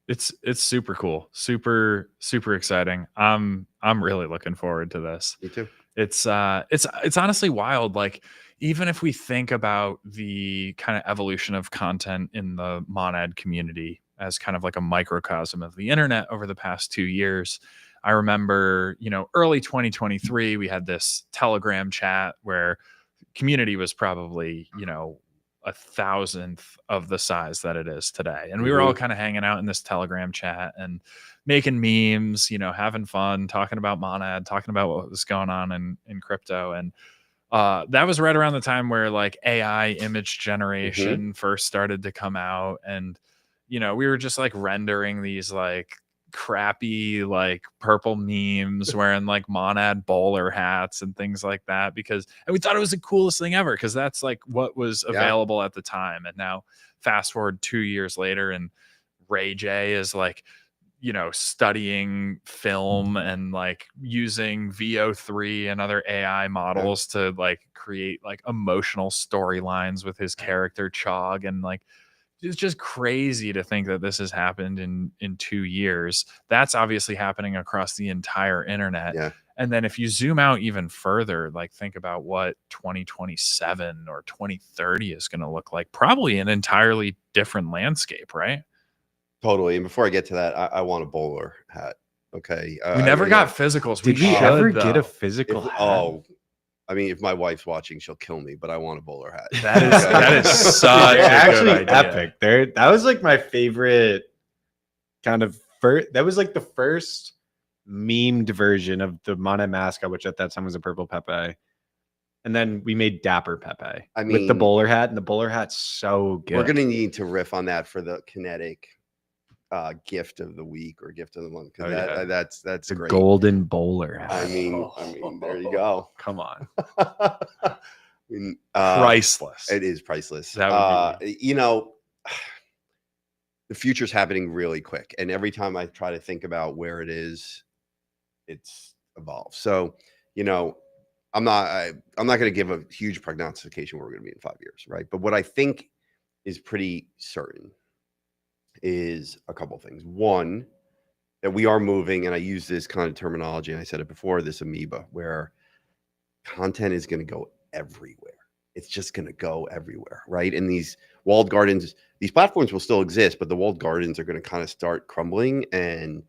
It's super cool, super exciting. I'm really looking forward to this. Me too. It's honestly wild. Like, even if we think about the kind of evolution of content in the Monad community as kind of like a microcosm of the internet over the past 2 years, I remember, early 2023, we had this Telegram chat where community was probably, 1,000th of the size that it is today. And we were all kind of hanging out in this Telegram chat and making memes, having fun, talking about Monad, talking about what was going on in crypto. And that was right around the time where like AI image generation first started to come out. And, we were just like rendering these like crappy like purple memes wearing like Monad bowler hats and things like that, and we thought it was the coolest thing ever because that's like what was available at the time. And now fast forward 2 years later, and Ray J is like, studying film and like using VO3 and other AI models to like create like emotional storylines with his character Chog. And like, it's just crazy to think that this has happened in 2 years. That's obviously happening across the entire internet. Yeah. And then if you zoom out even further, like think about what 2027 or 2030 is going to look like, probably an entirely different landscape, right? Totally. And before I get to that, I want a bowler hat. Okay. We never got physicals. Did we ever get a physical hat? I mean, if my wife's watching, she'll kill me, but I want a bowler hat. That is such They're a actually good idea. epic. That was like my favorite kind of that was like the first memed version of the Monad mascot, which at that time was a purple Pepe. And then we made Dapper Pepe with the bowler hat, and the bowler hat's so good. We're gonna need to riff on that for the Kinetic gift of the week or gift of the month, because that's the great. golden bowler hat. I mean, there you go. Come on. Priceless. It is priceless. That would be... the future's happening really quick, and every time I try to think about where it is, it's evolved. So, I'm not going to give a huge prognostication where we're going to be in 5 years, right? But what I think is pretty certain is a couple of things. One, that we are moving, and I use this kind of terminology, and I said it before, this amoeba, where content is going to go everywhere. It's just going to go everywhere, right? And these walled gardens, these platforms will still exist, but the walled gardens are going to kind of start crumbling, and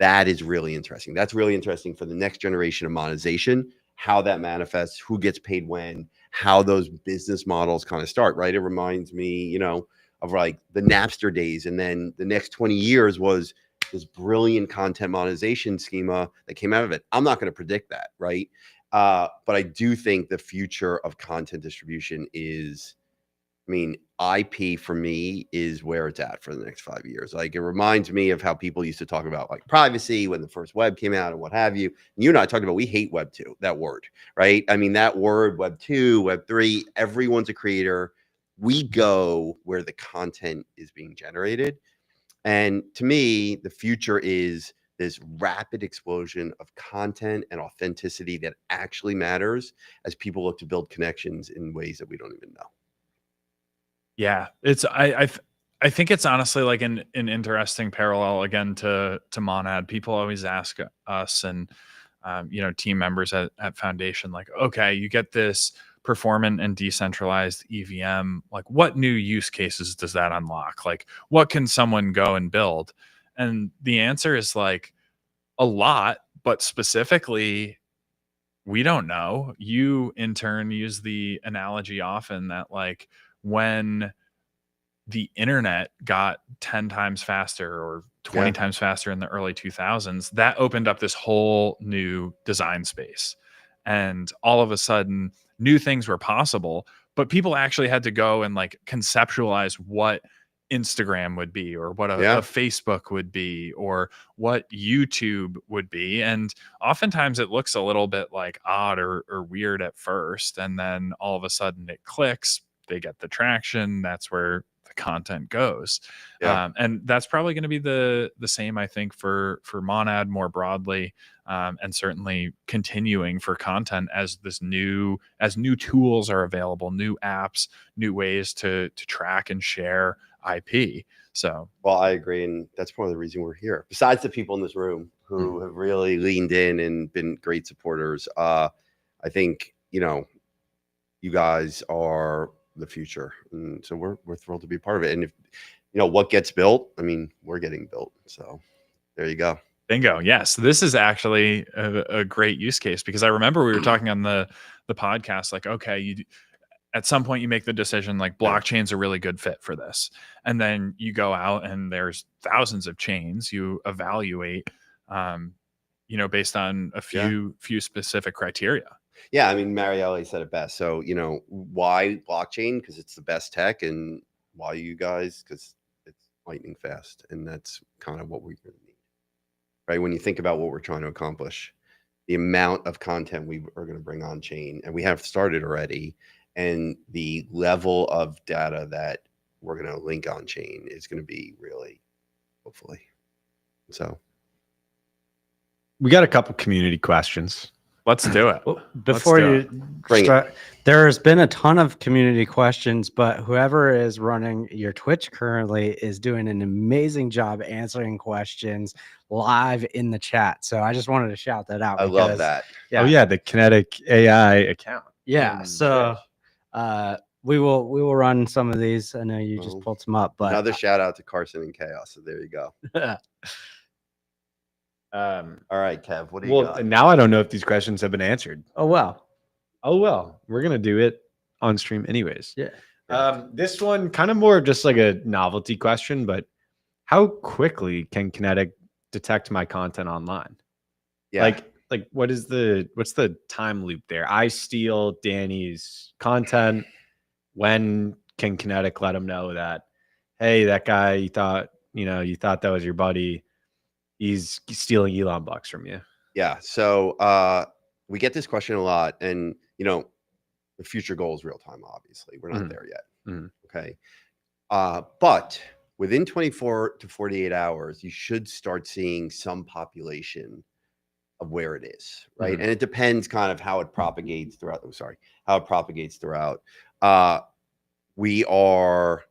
that is really interesting. That's really interesting for the next generation of monetization, how that manifests, who gets paid when, how those business models kind of start, right? It reminds me, of like the Napster days. And then the next 20 years was this brilliant content monetization schema that came out of it. I'm not going to predict that, right? But I do think the future of content distribution is I mean, IP for me is where it's at for the next 5 years. Like, it reminds me of how people used to talk about like privacy when the first web came out and what have you. And you and I talked about, we hate web 2, that word, right? I mean, that word, web 2, web 3, everyone's a creator. We go where the content is being generated. And to me, the future is this rapid explosion of content and authenticity that actually matters as people look to build connections in ways that we don't even know. Yeah, it's I think it's honestly like an interesting parallel again to Monad. People always ask us and team members at Foundation, like, okay, you get this performant and decentralized EVM, like what new use cases does that unlock? Like what can someone go and build? And the answer is like a lot, but specifically we don't know. You in turn use the analogy often that like when the internet got 10 times faster or 20 times faster in the early 2000s, that opened up this whole new design space. And all of a sudden, new things were possible, but people actually had to go and like conceptualize what Instagram would be, or what a Facebook would be, or what YouTube would be. And oftentimes it looks a little bit like odd or weird at first. And then all of a sudden it clicks, they get the traction. That's where the content goes. And that's probably going to be the same, I think, for Monad more broadly, and certainly continuing for content as new tools are available, new apps, new ways to track and share IP. So, well, I agree, and that's part of the reason we're here. Besides the people in this room who have really leaned in and been great supporters, I think you guys are the future, and so we're thrilled to be part of it. And if what gets built, I mean, we're getting built. So there you go. Bingo. Yes, this is actually a great use case, because I remember we were talking on the podcast, like, okay, at some point you make the decision like blockchain's a really good fit for this, and then you go out and there's thousands of chains you evaluate, based on a few specific criteria. Yeah, I mean, Marielle said it best. So, why blockchain? Because it's the best tech. And why you guys? Because it's lightning fast. And that's kind of what we really need, right? When you think about what we're trying to accomplish, the amount of content we are going to bring on chain, and we have started already, and the level of data that we're going to link on chain is going to be really, hopefully. So we got a couple community questions. Let's do it. Well, before you start, there's been a ton of community questions, but whoever is running your Twitch currently is doing an amazing job answering questions live in the chat. So I just wanted to shout that out. I love that. Yeah. Oh yeah, the Kinetic AI account. Yeah. So we will run some of these. I know you just pulled some up, but another shout out to Carson and Chaos. So there you go. All right, Kev, what do you got? Now I don't know if these questions have been answered. Oh well, we're gonna do it on stream anyways. Yeah. This one kind of more just like a novelty question, but how quickly can Kinetic detect my content online? Yeah. Like what's the time loop there? I steal Danny's content. When can Kinetic let him know that, hey, that guy you thought that was your buddy, he's stealing Elon bucks from you? Yeah. So we get this question a lot, and the future goal is real time. Obviously, we're not there yet. Okay. But within 24 to 48 hours, you should start seeing some population of where it is, right? And it depends kind of how it propagates throughout. We are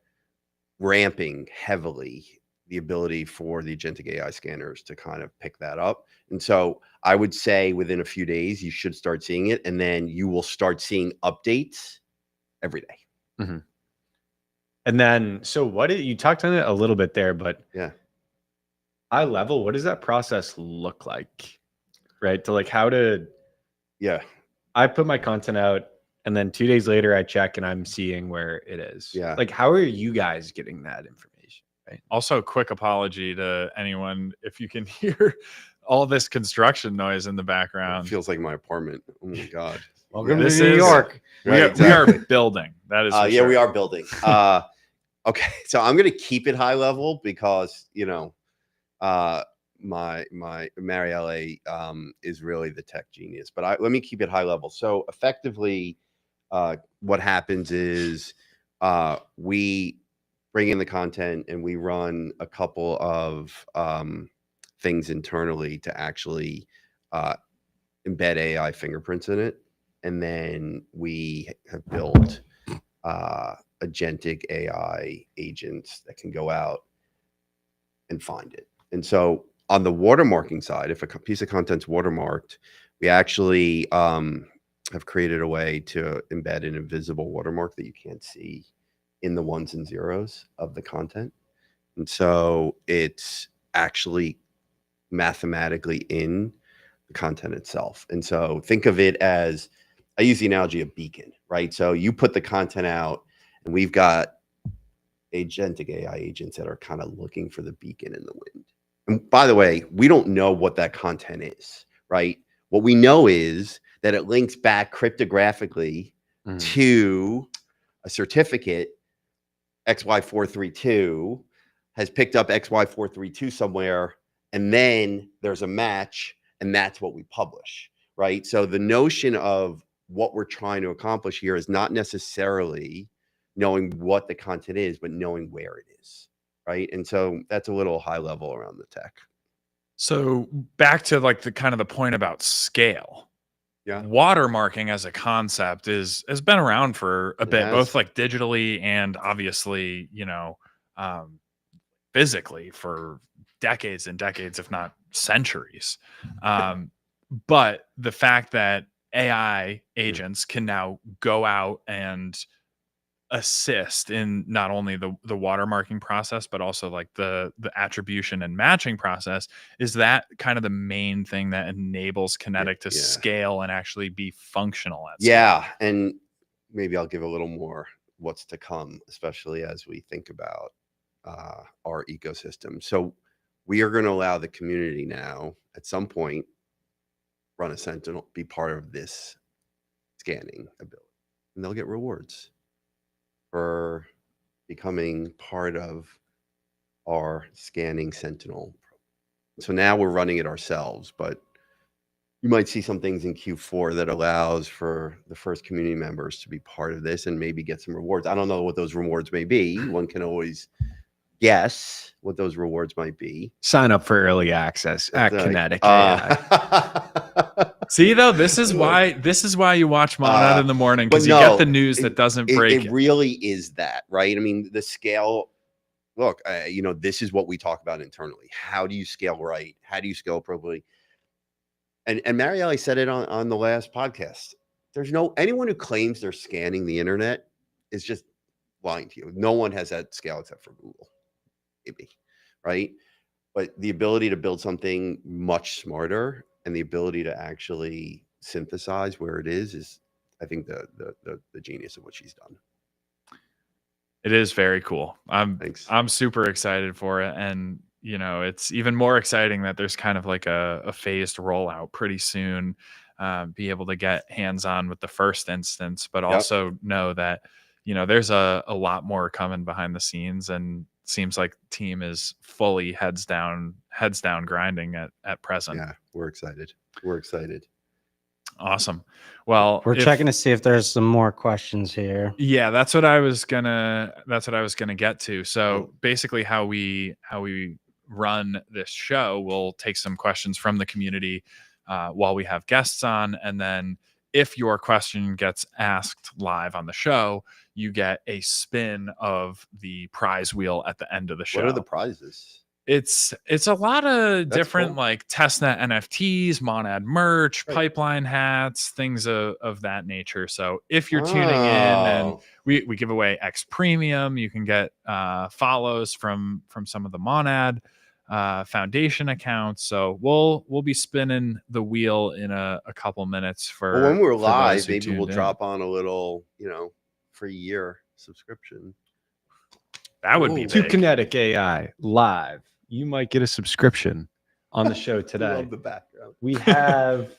ramping heavily the ability for the agentic AI scanners to kind of pick that up. And so I would say within a few days, you should start seeing it. And then you will start seeing updates every day. And then, so you talked on it a little bit there, but high level, what does that process look like? Right. To I put my content out, and then 2 days later I check and I'm seeing where it is. Yeah. Like, how are you guys getting that information? Right. Also, quick apology to anyone if you can hear all this construction noise in the background. It feels like my apartment. Oh my God. Welcome This to New is- York. Right, we exactly. are building. That is for Yeah, sure. we are building. Okay, so I'm going to keep it high level because my Marielle is really the tech genius. But let me keep it high level. So effectively, what happens is we bring in the content and we run a couple of things internally to actually embed AI fingerprints in it, and then we have built agentic AI agents that can go out and find it. And so on the watermarking side, if a piece of content's watermarked, we actually have created a way to embed an invisible watermark that you can't see in the ones and zeros of the content. And so it's actually mathematically in the content itself. And so think of it as, I use the analogy of beacon, right? So you put the content out and we've got agentic AI agents that are kind of looking for the beacon in the wind. And by the way, we don't know what that content is, right? What we know is that it links back cryptographically to a certificate. XY432 has picked up XY432 somewhere, and then there's a match, and that's what we publish, right? So the notion of what we're trying to accomplish here is not necessarily knowing what the content is, but knowing where it is, right? And so that's a little high level around the tech. So back to like the kind of the point about scale. Yeah. Watermarking as a concept has been around for a bit, has. both like digitally and obviously, physically for decades and decades, if not centuries. But the fact that AI agents can now go out and assist in not only the watermarking process, but also like the attribution and matching process, is that kind of the main thing that enables Kinetic to scale and actually be functional at scale. Yeah. And maybe I'll give a little more what's to come, especially as we think about our ecosystem. So we are going to allow the community now at some point run a Sentinel, be part of this scanning ability, and they'll get rewards for becoming part of our scanning Sentinel. So now we're running it ourselves, but you might see some things in Q4 that allows for the first community members to be part of this and maybe get some rewards. I don't know what those rewards may be. One can always guess what those rewards might be. Sign up for early access at Kinetic AI. See, though, this is why you watch Monad in the morning, because you get the news that doesn't break. It really is that, right? I mean, the scale. Look, this is what we talk about internally. How do you scale right? How do you scale appropriately? And Marielle said it on the last podcast. There's anyone who claims they're scanning the internet is just lying to you. No one has that scale except for Google, maybe, right? But the ability to build something much smarter and the ability to actually synthesize where it is I think the genius of what she's done. It is very cool. Thanks. I'm super excited for it, and it's even more exciting that there's kind of like a phased rollout pretty soon. Be able to get hands on with the first instance, but also know that there's a lot more coming behind the scenes, and seems like the team is fully heads down grinding at present. Yeah, we're excited. Awesome. Well, we're checking to see if there's some more questions here. Yeah, that's what I was gonna get to. So basically how we run this show, we'll take some questions from the community while we have guests on, and then if your question gets asked live on the show, you get a spin of the prize wheel at the end of the show. What are the prizes? It's a lot of That's different cool. like testnet NFTs, Monad merch, pipeline hats, things of that nature. So if you're tuning in, and we give away X Premium, you can get follows from some of the Monad Foundation accounts. So we'll be spinning the wheel in a couple minutes for. Well, when we're for those live, who maybe we'll tuned in. drop on a little, free year subscription. That would be To big. Kinetic AI live. You might get a subscription on the show I today. love the background. We have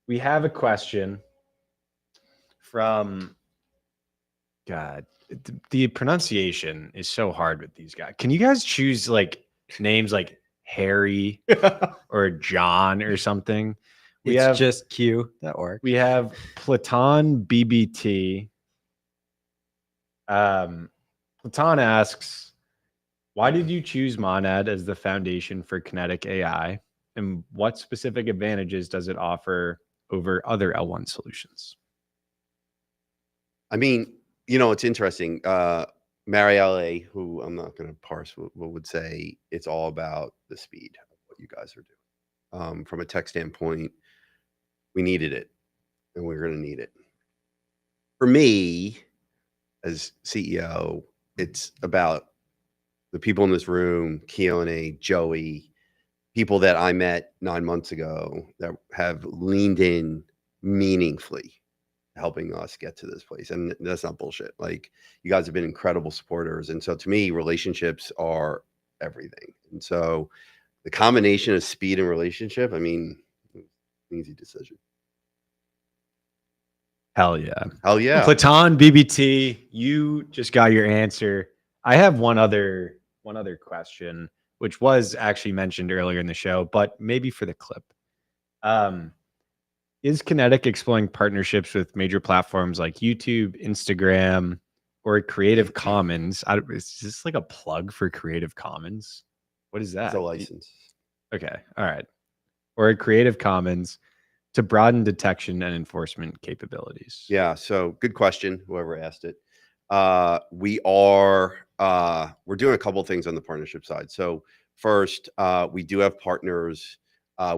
a question from God. The pronunciation is so hard with these guys. Can you guys choose like names like Harry or John or something? It's just Q. That works. We have Platon BBT. Platon asks, why did you choose Monad as the foundation for kinetic AI? And what specific advantages does it offer over other L1 solutions? I mean, you know, it's interesting. Marielle, who I'm not going to parse, would say it's all about the speed of what you guys are doing. From a tech standpoint, we needed it, and we're going to need it. For me, as CEO, it's about the people in this room, Keone, Joey, people that I met 9 months ago that have leaned in meaningfully, helping us get to this place. And that's not bullshit. Like, you guys have been incredible supporters. And so to me, relationships are everything. And so the combination of speed and relationship, I mean, easy decision. Hell yeah. Hell yeah. Platon BBT, you just got your answer. I have one other question, which was actually mentioned earlier in the show, but maybe for the clip. Is Kinetic exploring partnerships with major platforms like YouTube, Instagram, or Creative Commons? Is this like a plug for Creative Commons? What is that? It's a license. Okay. All right. Or Creative Commons to broaden detection and enforcement capabilities. Yeah. So good question, whoever asked it. We're doing a couple of things on the partnership side. So first, we do have partners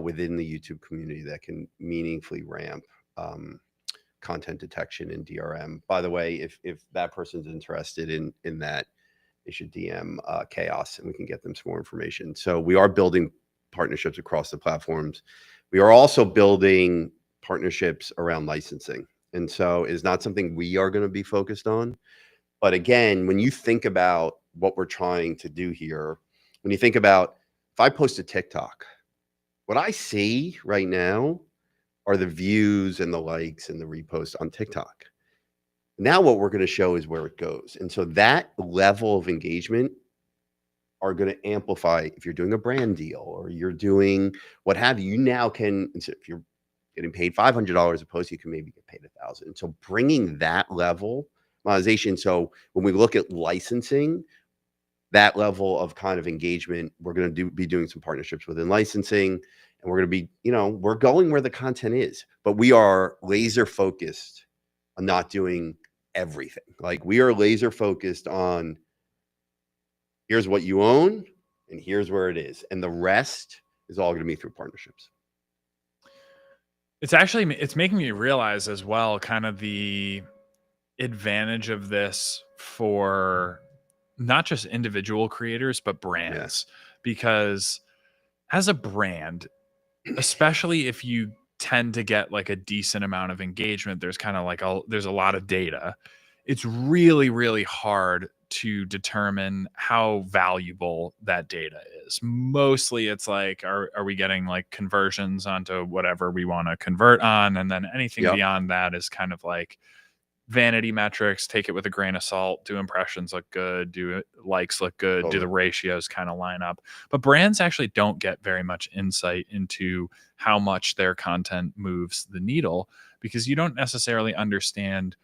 within the YouTube community that can meaningfully ramp content detection in DRM. By the way, if that person's interested in that, they should DM Chaos and we can get them some more information. So we are building partnerships across the platforms. We are also building partnerships around licensing. And so it's not something we are going to be focused on. But again, when you think about what we're trying to do here, when you think about, if I post a TikTok, what I see right now are the views and the likes and the reposts on TikTok. Now what we're going to show is where it goes. And so that level of engagement are going to amplify if you're doing a brand deal or you're doing what have you. You now can, if you're getting paid $500 a post, you can maybe get paid $1,000. So bringing that level monetization. So when we look at licensing, that level of kind of engagement, we're going to be doing some partnerships within licensing, and we're going to be, we're going where the content is, but we are laser focused on not doing everything. Like, we are laser focused on, here's what you own and here's where it is. And the rest is all going to be through partnerships. It's making me realize as well, kind of the advantage of this for not just individual creators, but brands. Because as a brand, especially if you tend to get like a decent amount of engagement, there's kind of like there's a lot of data. It's really, really hard to determine how valuable that data is. Mostly it's like, are we getting like conversions onto whatever we want to convert on? And then anything beyond that is kind of like vanity metrics. Take it with a grain of salt. Do impressions look good? Do likes look good? Totally. Do the ratios kind of line up? But brands actually don't get very much insight into how much their content moves the needle, because you don't necessarily understand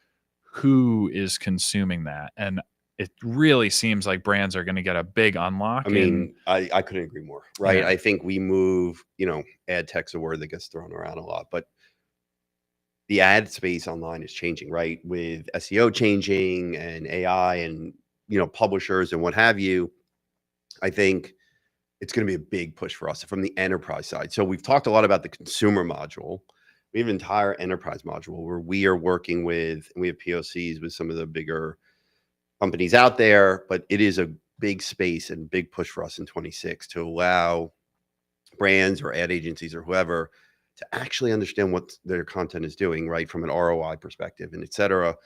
who is consuming that. And it really seems like brands are going to get a big unlock. I mean, I couldn't agree more, right? Yeah. I think we move, ad tech's a word that gets thrown around a lot, but the ad space online is changing, right? With SEO changing and AI and, publishers and what have you. I think it's going to be a big push for us from the enterprise side. So we've talked a lot about the consumer module. We have an entire enterprise module where we are working with, and we have POCs with some of the bigger companies out there, but it is a big space and big push for us in 26 to allow brands or ad agencies or whoever to actually understand what their content is doing, right? From an ROI perspective and et cetera,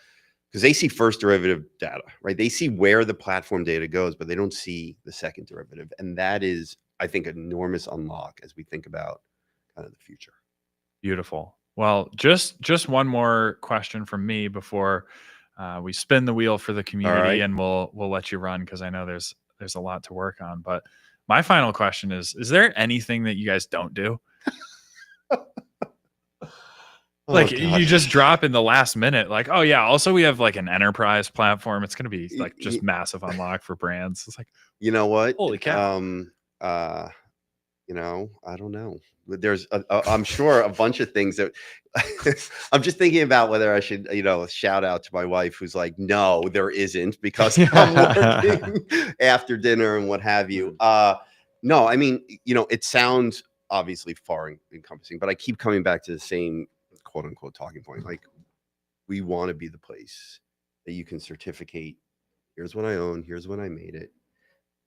because they see first derivative data, right? They see where the platform data goes, but they don't see the second derivative. And that is, I think, an enormous unlock as we think about kind of the future. Beautiful. Well, just one more question from me before we spin the wheel for the community, right. and we'll let you run because I know there's a lot to work on. But my final question is there anything that you guys don't do? Like Oh, you God. just drop in the last minute, like, oh yeah, also we have like an enterprise platform. It's gonna be like just massive unlock for brands. It's like, You know what? holy cow. You know, I don't know. There's I'm sure a bunch of things that I'm just thinking about whether I should, you know, shout out to my wife who's like, no, there isn't, because I'm working after dinner and what have you. No, I mean, you know, it sounds obviously far encompassing, but I keep coming back to the same quote unquote talking point. Like, we want to be the place that you can certificate, here's what I own, here's when I made it,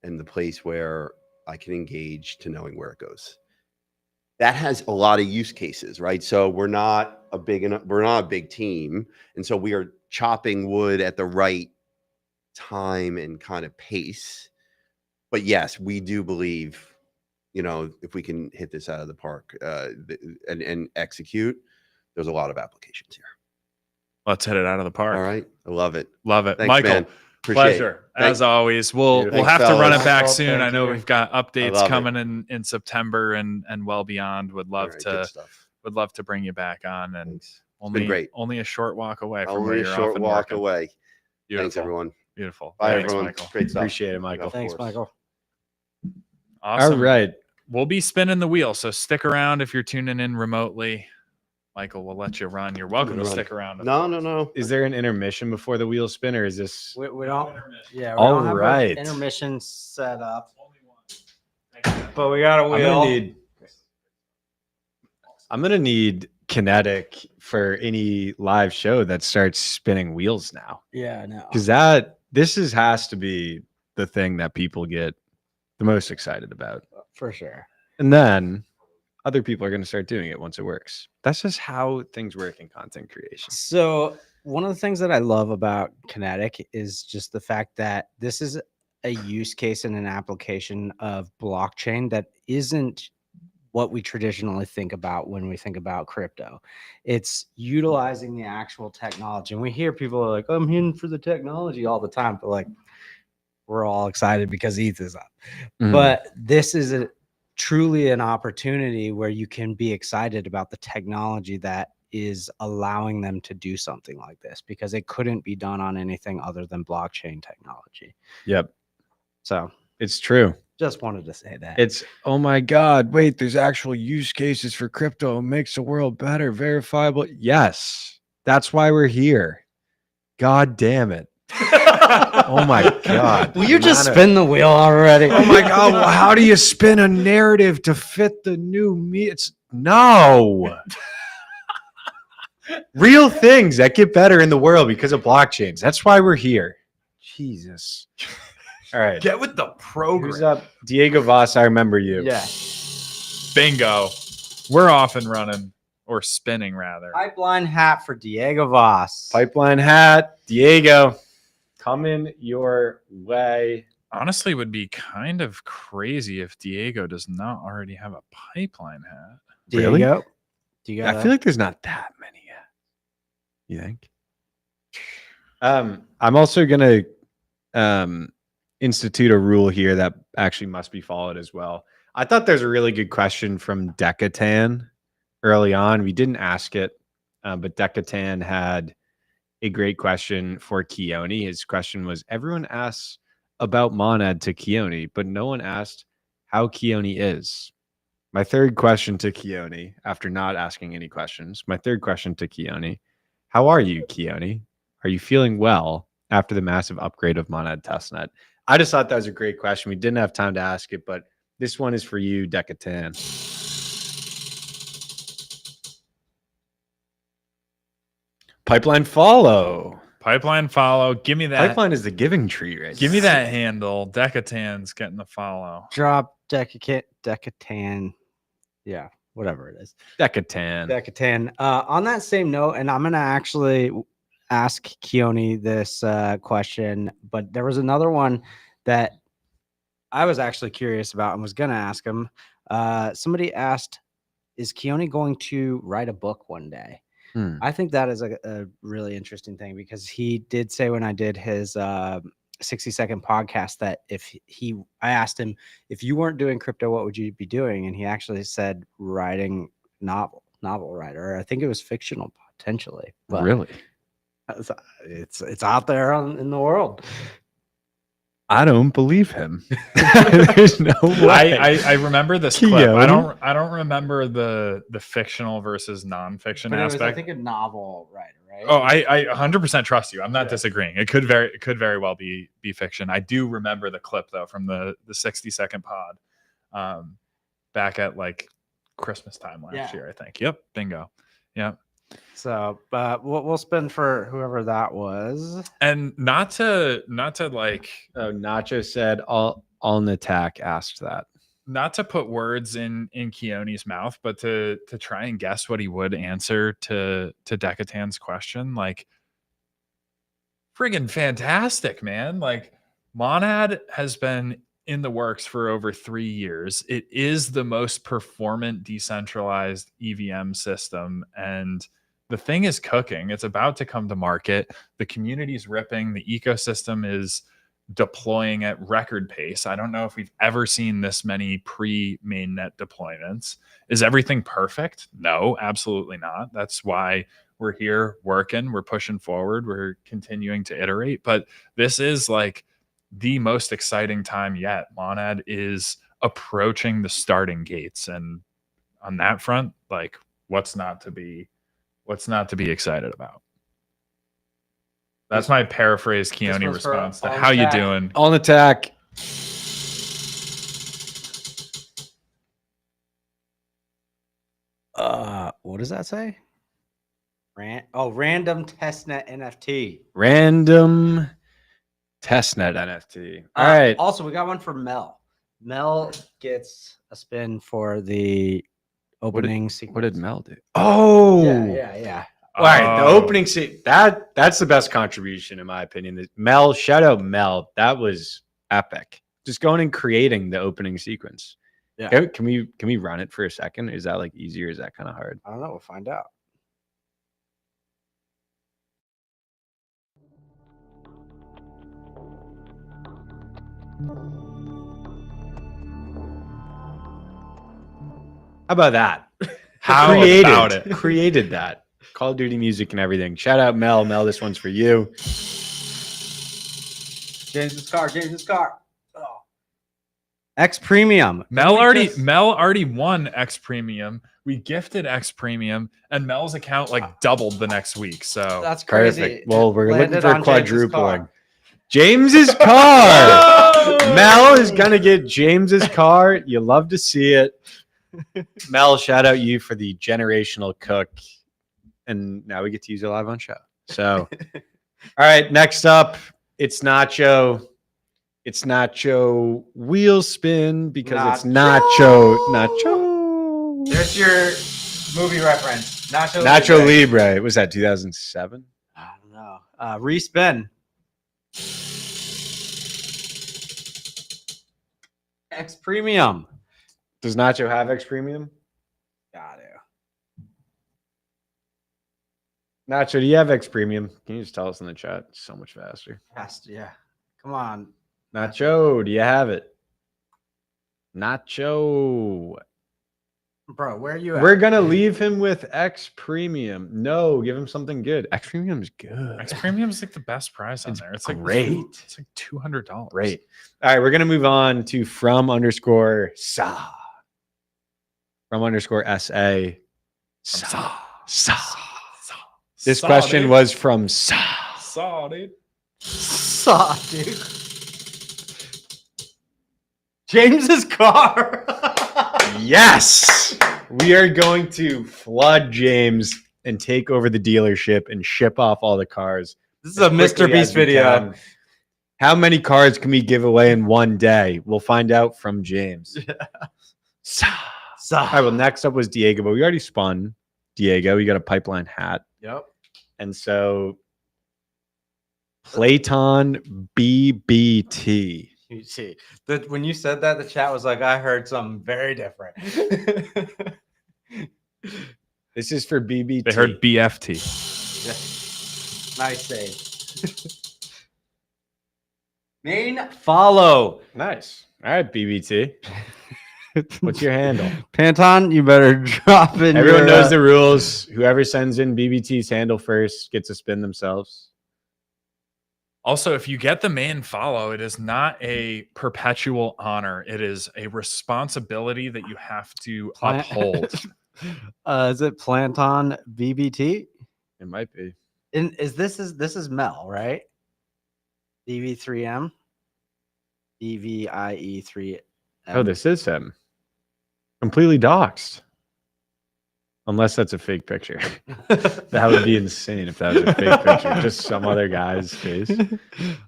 and the place where I can engage to knowing where it goes. That has a lot of use cases, right? So we're not a big team, and so we are chopping wood at the right time and kind of pace. But yes, we do believe, you know, if we can hit this out of the park and execute, there's a lot of applications here. Let's hit it out of the park. All right, I love it. Love it. Thanks, Michael, man. Appreciate pleasure. it. As always. We'll Thanks, have to run it fellas. back Michael, soon. thank I know you. we've got updates love it. coming in September and well beyond. Would All love right, good to stuff. bring you back on, and Thanks. only great. only a short walk away from where Only a you're short off and walk working. away. Beautiful. Thanks, everyone. Beautiful. Bye, Thanks, everyone. Michael. Great stuff. Appreciate it, Michael. Of Thanks, course. Michael. Awesome. All right. We'll be spinning the wheel, so stick around if you're tuning in remotely. Michael, we'll let you run. You're welcome to Run. stick around. No. Is there an intermission before the wheel spin, or is this? We don't. Yeah. We All don't have an right. intermission set up, but we got a I'm wheel. gonna need Kinetic for any live show that starts spinning wheels now, Yeah. No. because this has to be the thing that people get the most excited about, For sure. and then other people are going to start doing it once it works. That's just how things work in content creation. So one of the things that I love about Kinetic is just the fact that this is a use case and an application of blockchain that isn't what we traditionally think about when we think about crypto. It's utilizing the actual technology. And we hear people are like, I'm in for the technology all the time, but like, we're all excited because ETH is up. Mhm. But this is truly an opportunity where you can be excited about the technology that is allowing them to do something like this, because it couldn't be done on anything other than blockchain technology. Yep, So it's true. just wanted to say that. It's, oh my God, wait, there's actual use cases for crypto. It makes the world better, verifiable. Yes, that's why we're here. God damn it. Oh my God. Will you just spin the wheel already? Oh my God. Well, how do you spin a narrative to fit the new me? It's no. Real things that get better in the world because of blockchains. That's why we're here. Jesus. All right. Get with the program. Who's up? Diego Voss, I remember you. Yeah. Bingo. We're off and running, or spinning rather. Pipeline hat for Diego Voss. Pipeline hat. Diego, coming your way. Honestly, would be kind of crazy if Diego does not already have a pipeline hat. Diego, Really? do you got I feel like there's not that many yet. You think? I'm also gonna institute a rule here that actually must be followed as well. I thought there's a really good question from Decatan early on. We didn't ask it, but Decatan had a great question for Keone. His question was, everyone asks about Monad to Keone, but no one asked how Keone is. My third question to Keone, after not asking any questions, my third question to Keone, how are you, Keone? Are you feeling well after the massive upgrade of Monad Testnet? I just thought that was a great question. We didn't have time to ask it, but this one is for you, Decatan. Pipeline follow. Pipeline follow. Give me that. Pipeline is the giving tree, right? Give me that handle. Decatan's getting the follow. drop Decatan. Yeah, whatever it is. Decatan. Decatan. On that same note, and I'm gonna actually ask Keone this question, but there was another one that I was actually curious about and was gonna ask him. Somebody asked is Keone going to write a book one day? I think that is a really interesting thing, because he did say when I did his 60-second podcast that I asked him, if you weren't doing crypto, what would you be doing? And he actually said writing novel writer. I think it was fictional potentially, but Really? it's out there in the world. I don't believe him. There's no way. I remember this clip. Keone? I don't remember the fictional versus nonfiction But it was, aspect. I think, a novel writer, right? Oh, I 100% trust you. I'm not disagreeing. It could very well be fiction. I do remember the clip though from the 60-second pod, back at like Christmas time last year, I think. Yep, bingo. Yep. So, but we'll spin for whoever that was. And not to like, Nacho said all on attack asked that. not to put words in Keone's mouth, but to try and guess what he would answer to Decatan's question. Like, friggin' fantastic, man. Like, Monad has been in the works for over 3 years. It is the most performant decentralized EVM system, and the thing is cooking. It's about to come to market. The community's ripping. The ecosystem is deploying at record pace. I don't know if we've ever seen this many pre-mainnet deployments. Is everything perfect? No, absolutely not. That's why we're here working. We're pushing forward. We're continuing to iterate. But this is like the most exciting time yet. Monad is approaching the starting gates. And on that front, like, what's not to be excited about? That's my paraphrase Keone one's for response to On how you Attack. doing? On attack. What does that say? Random testnet NFT. Random testnet NFT. All right. Also, we got one for Mel. Mel gets a spin for the opening sequence. What did Mel do? Oh, Yeah. All right, the Oh. opening scene. That's the best contribution in my opinion. Mel, shout out Mel. That was epic. Just going and creating the opening sequence. Yeah. Can we run it for a second? Is that like easier? Is that kind of hard? I don't know. We'll find out. How about that? How about it? Created that. Call of Duty music and everything. Shout out Mel. Mel, this one's for you. James's car. Oh. X Premium. Mel already won X Premium. We gifted X Premium, and Mel's account like doubled the next week. So That's crazy. Perfect. Well, we're looking Landed for on James's quadrupling. car. James's car. Mel is gonna get James's car. You love to see it. Mel, shout out you for the generational cook. And now we get to use it live on show. So, all right, next up, it's Nacho. It's Nacho wheel spin because it's Nacho. There's your movie reference. Nacho Libre. Was that 2007? I don't know. Respin. X Premium. Does Nacho have X Premium? Got it. Nacho, do you have X Premium? Can you just tell us in the chat? It's so much faster. Yeah. Come on. Nacho, do you have it? Nacho. Bro, where are you at? We're going to leave him with X Premium. No, give him something good. X Premium's good. X Premium is like the best prize on It's there. It's great. Like it's like $200. Great. All right, we're going to move on to from_sa. From_sa. Sa. This question was from Sa. Saw, dude. Saw, dude. James's car. Yes. We are going to flood James and take over the dealership and ship off all the cars. This is a Mr. Beast video. How many cars can we give away in one day? We'll find out from James. Sa. All right, well, next up was Diego, but we already spun Diego. You got a pipeline hat. Yep. And so Platon BBT. You see, when you said that, the chat was like, I heard something very different. This is for BBT. They heard BFT. Nice save. Main follow. Nice. All right, BBT. What's your handle? Panton, you better drop in. Everyone knows the rules. Whoever sends in BBT's handle first gets to spin themselves. Also, if you get the main follow, it is not a perpetual honor. It is a responsibility that you have to uphold. Is it Planton BBT? It might be. This is Mel, right? BV3M. BVIE3. Oh, this is him. Completely doxed. Unless that's a fake picture. That would be insane if that was a fake picture. Just some other guy's face. Just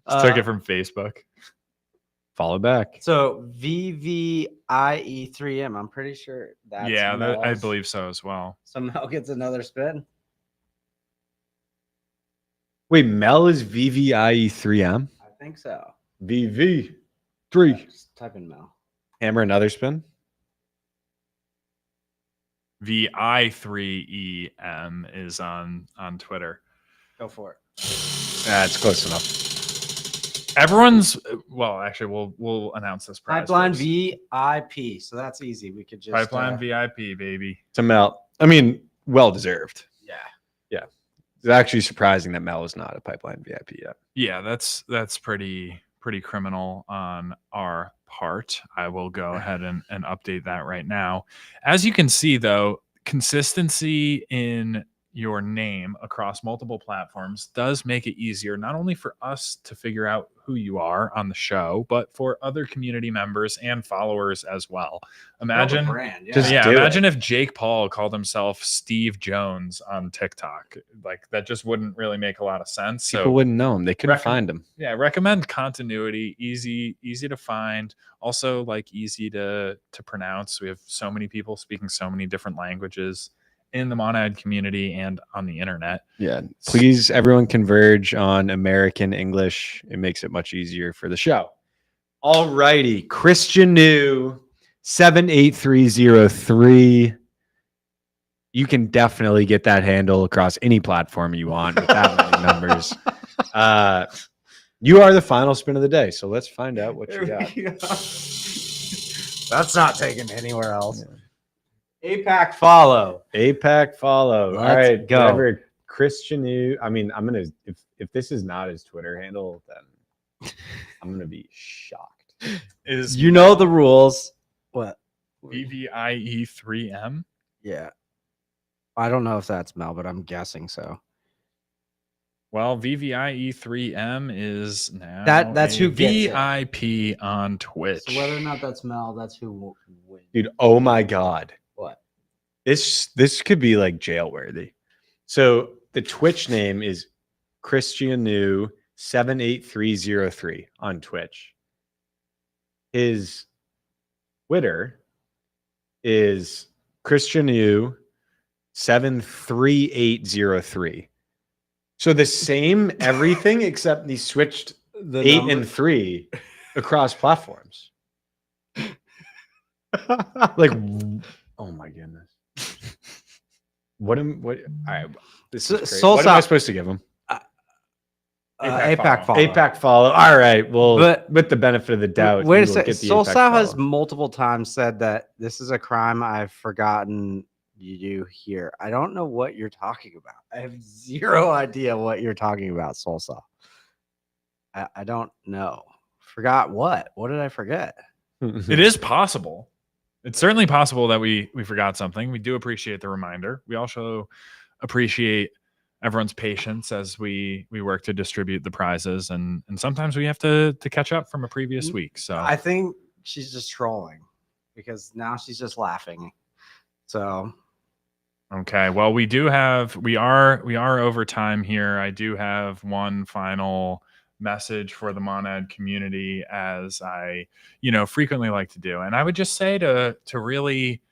took it from Facebook. Follow back. So VVIE3M. I'm pretty sure that's I Mel's. believe so as well. So Mel gets another spin. Wait, Mel is VVIE3M? I think so. VV3. Just type in Mel. Hammer another spin. VI3EM is on Twitter. Go for it. That's close enough. Everyone's actually we'll announce this prize. Pipeline first. VIP. So that's easy. We could just Pipeline VIP, baby. To Mel. I mean, well deserved. Yeah. Yeah. It's actually surprising that Mel is not a Pipeline VIP yet. Yeah, that's pretty criminal on our part. I will go ahead and update that right now. As you can see, though, consistency in your name across multiple platforms does make it easier, not only for us to figure out who you are on the show, but for other community members and followers as well. Imagine, brand, yeah. Just do imagine it. if Jake Paul called himself Steve Jones on TikTok. Like, that just wouldn't really make a lot of sense. People So wouldn't know him. They couldn't find him. yeah, recommend continuity, easy to find, also like easy to pronounce. We have so many people speaking so many different languages in the Monad community and on the internet. Yeah. Please, everyone converge on American English. It makes it much easier for the show. All righty. Christian New 78303. You can definitely get that handle across any platform you want with that many numbers. You are the final spin of the day, so let's find out what you got. That's not taken anywhere else. APAC follow. APAC follow. All Let's right, go. whatever Christian New. I mean, I'm gonna if this is not his Twitter handle, then I'm gonna be shocked. Is You know the rules. What? VVIE3M? Yeah. I don't know if that's Mel, but I'm guessing so. Well, VVIE3M is now That's a who gets it. VIP on Twitch. So whether or not that's Mel, that's who will win. Dude, oh my god. What? This could be like jail worthy. So the Twitch name is Christian New 78303 on Twitch. His Twitter is Christian New 73803. So the same everything except he switched The 8 number- and 3 across platforms. Like, oh my goodness. What all right, this is crazy. Soul What am I Sop- supposed to give him? APAC follow. APAC follow. All right. Well, But- with the benefit of the doubt, Wait a you will second. get the Soul APAC Sal has follow. multiple times said that this is a crime I've forgotten you do here. I don't know what you're talking about. I have zero idea what you're talking about, Soul Sal. I don't know. Forgot what? What did I forget? It is possible. It's certainly possible that we forgot something. We do appreciate the reminder. We also appreciate everyone's patience as we work to distribute the prizes, and sometimes we have to catch up from a previous week. So I think she's just trolling because now she's just laughing. So okay, well, we are over time here. I do have one final message for the Monad community, as I frequently like to do, and I would just say to really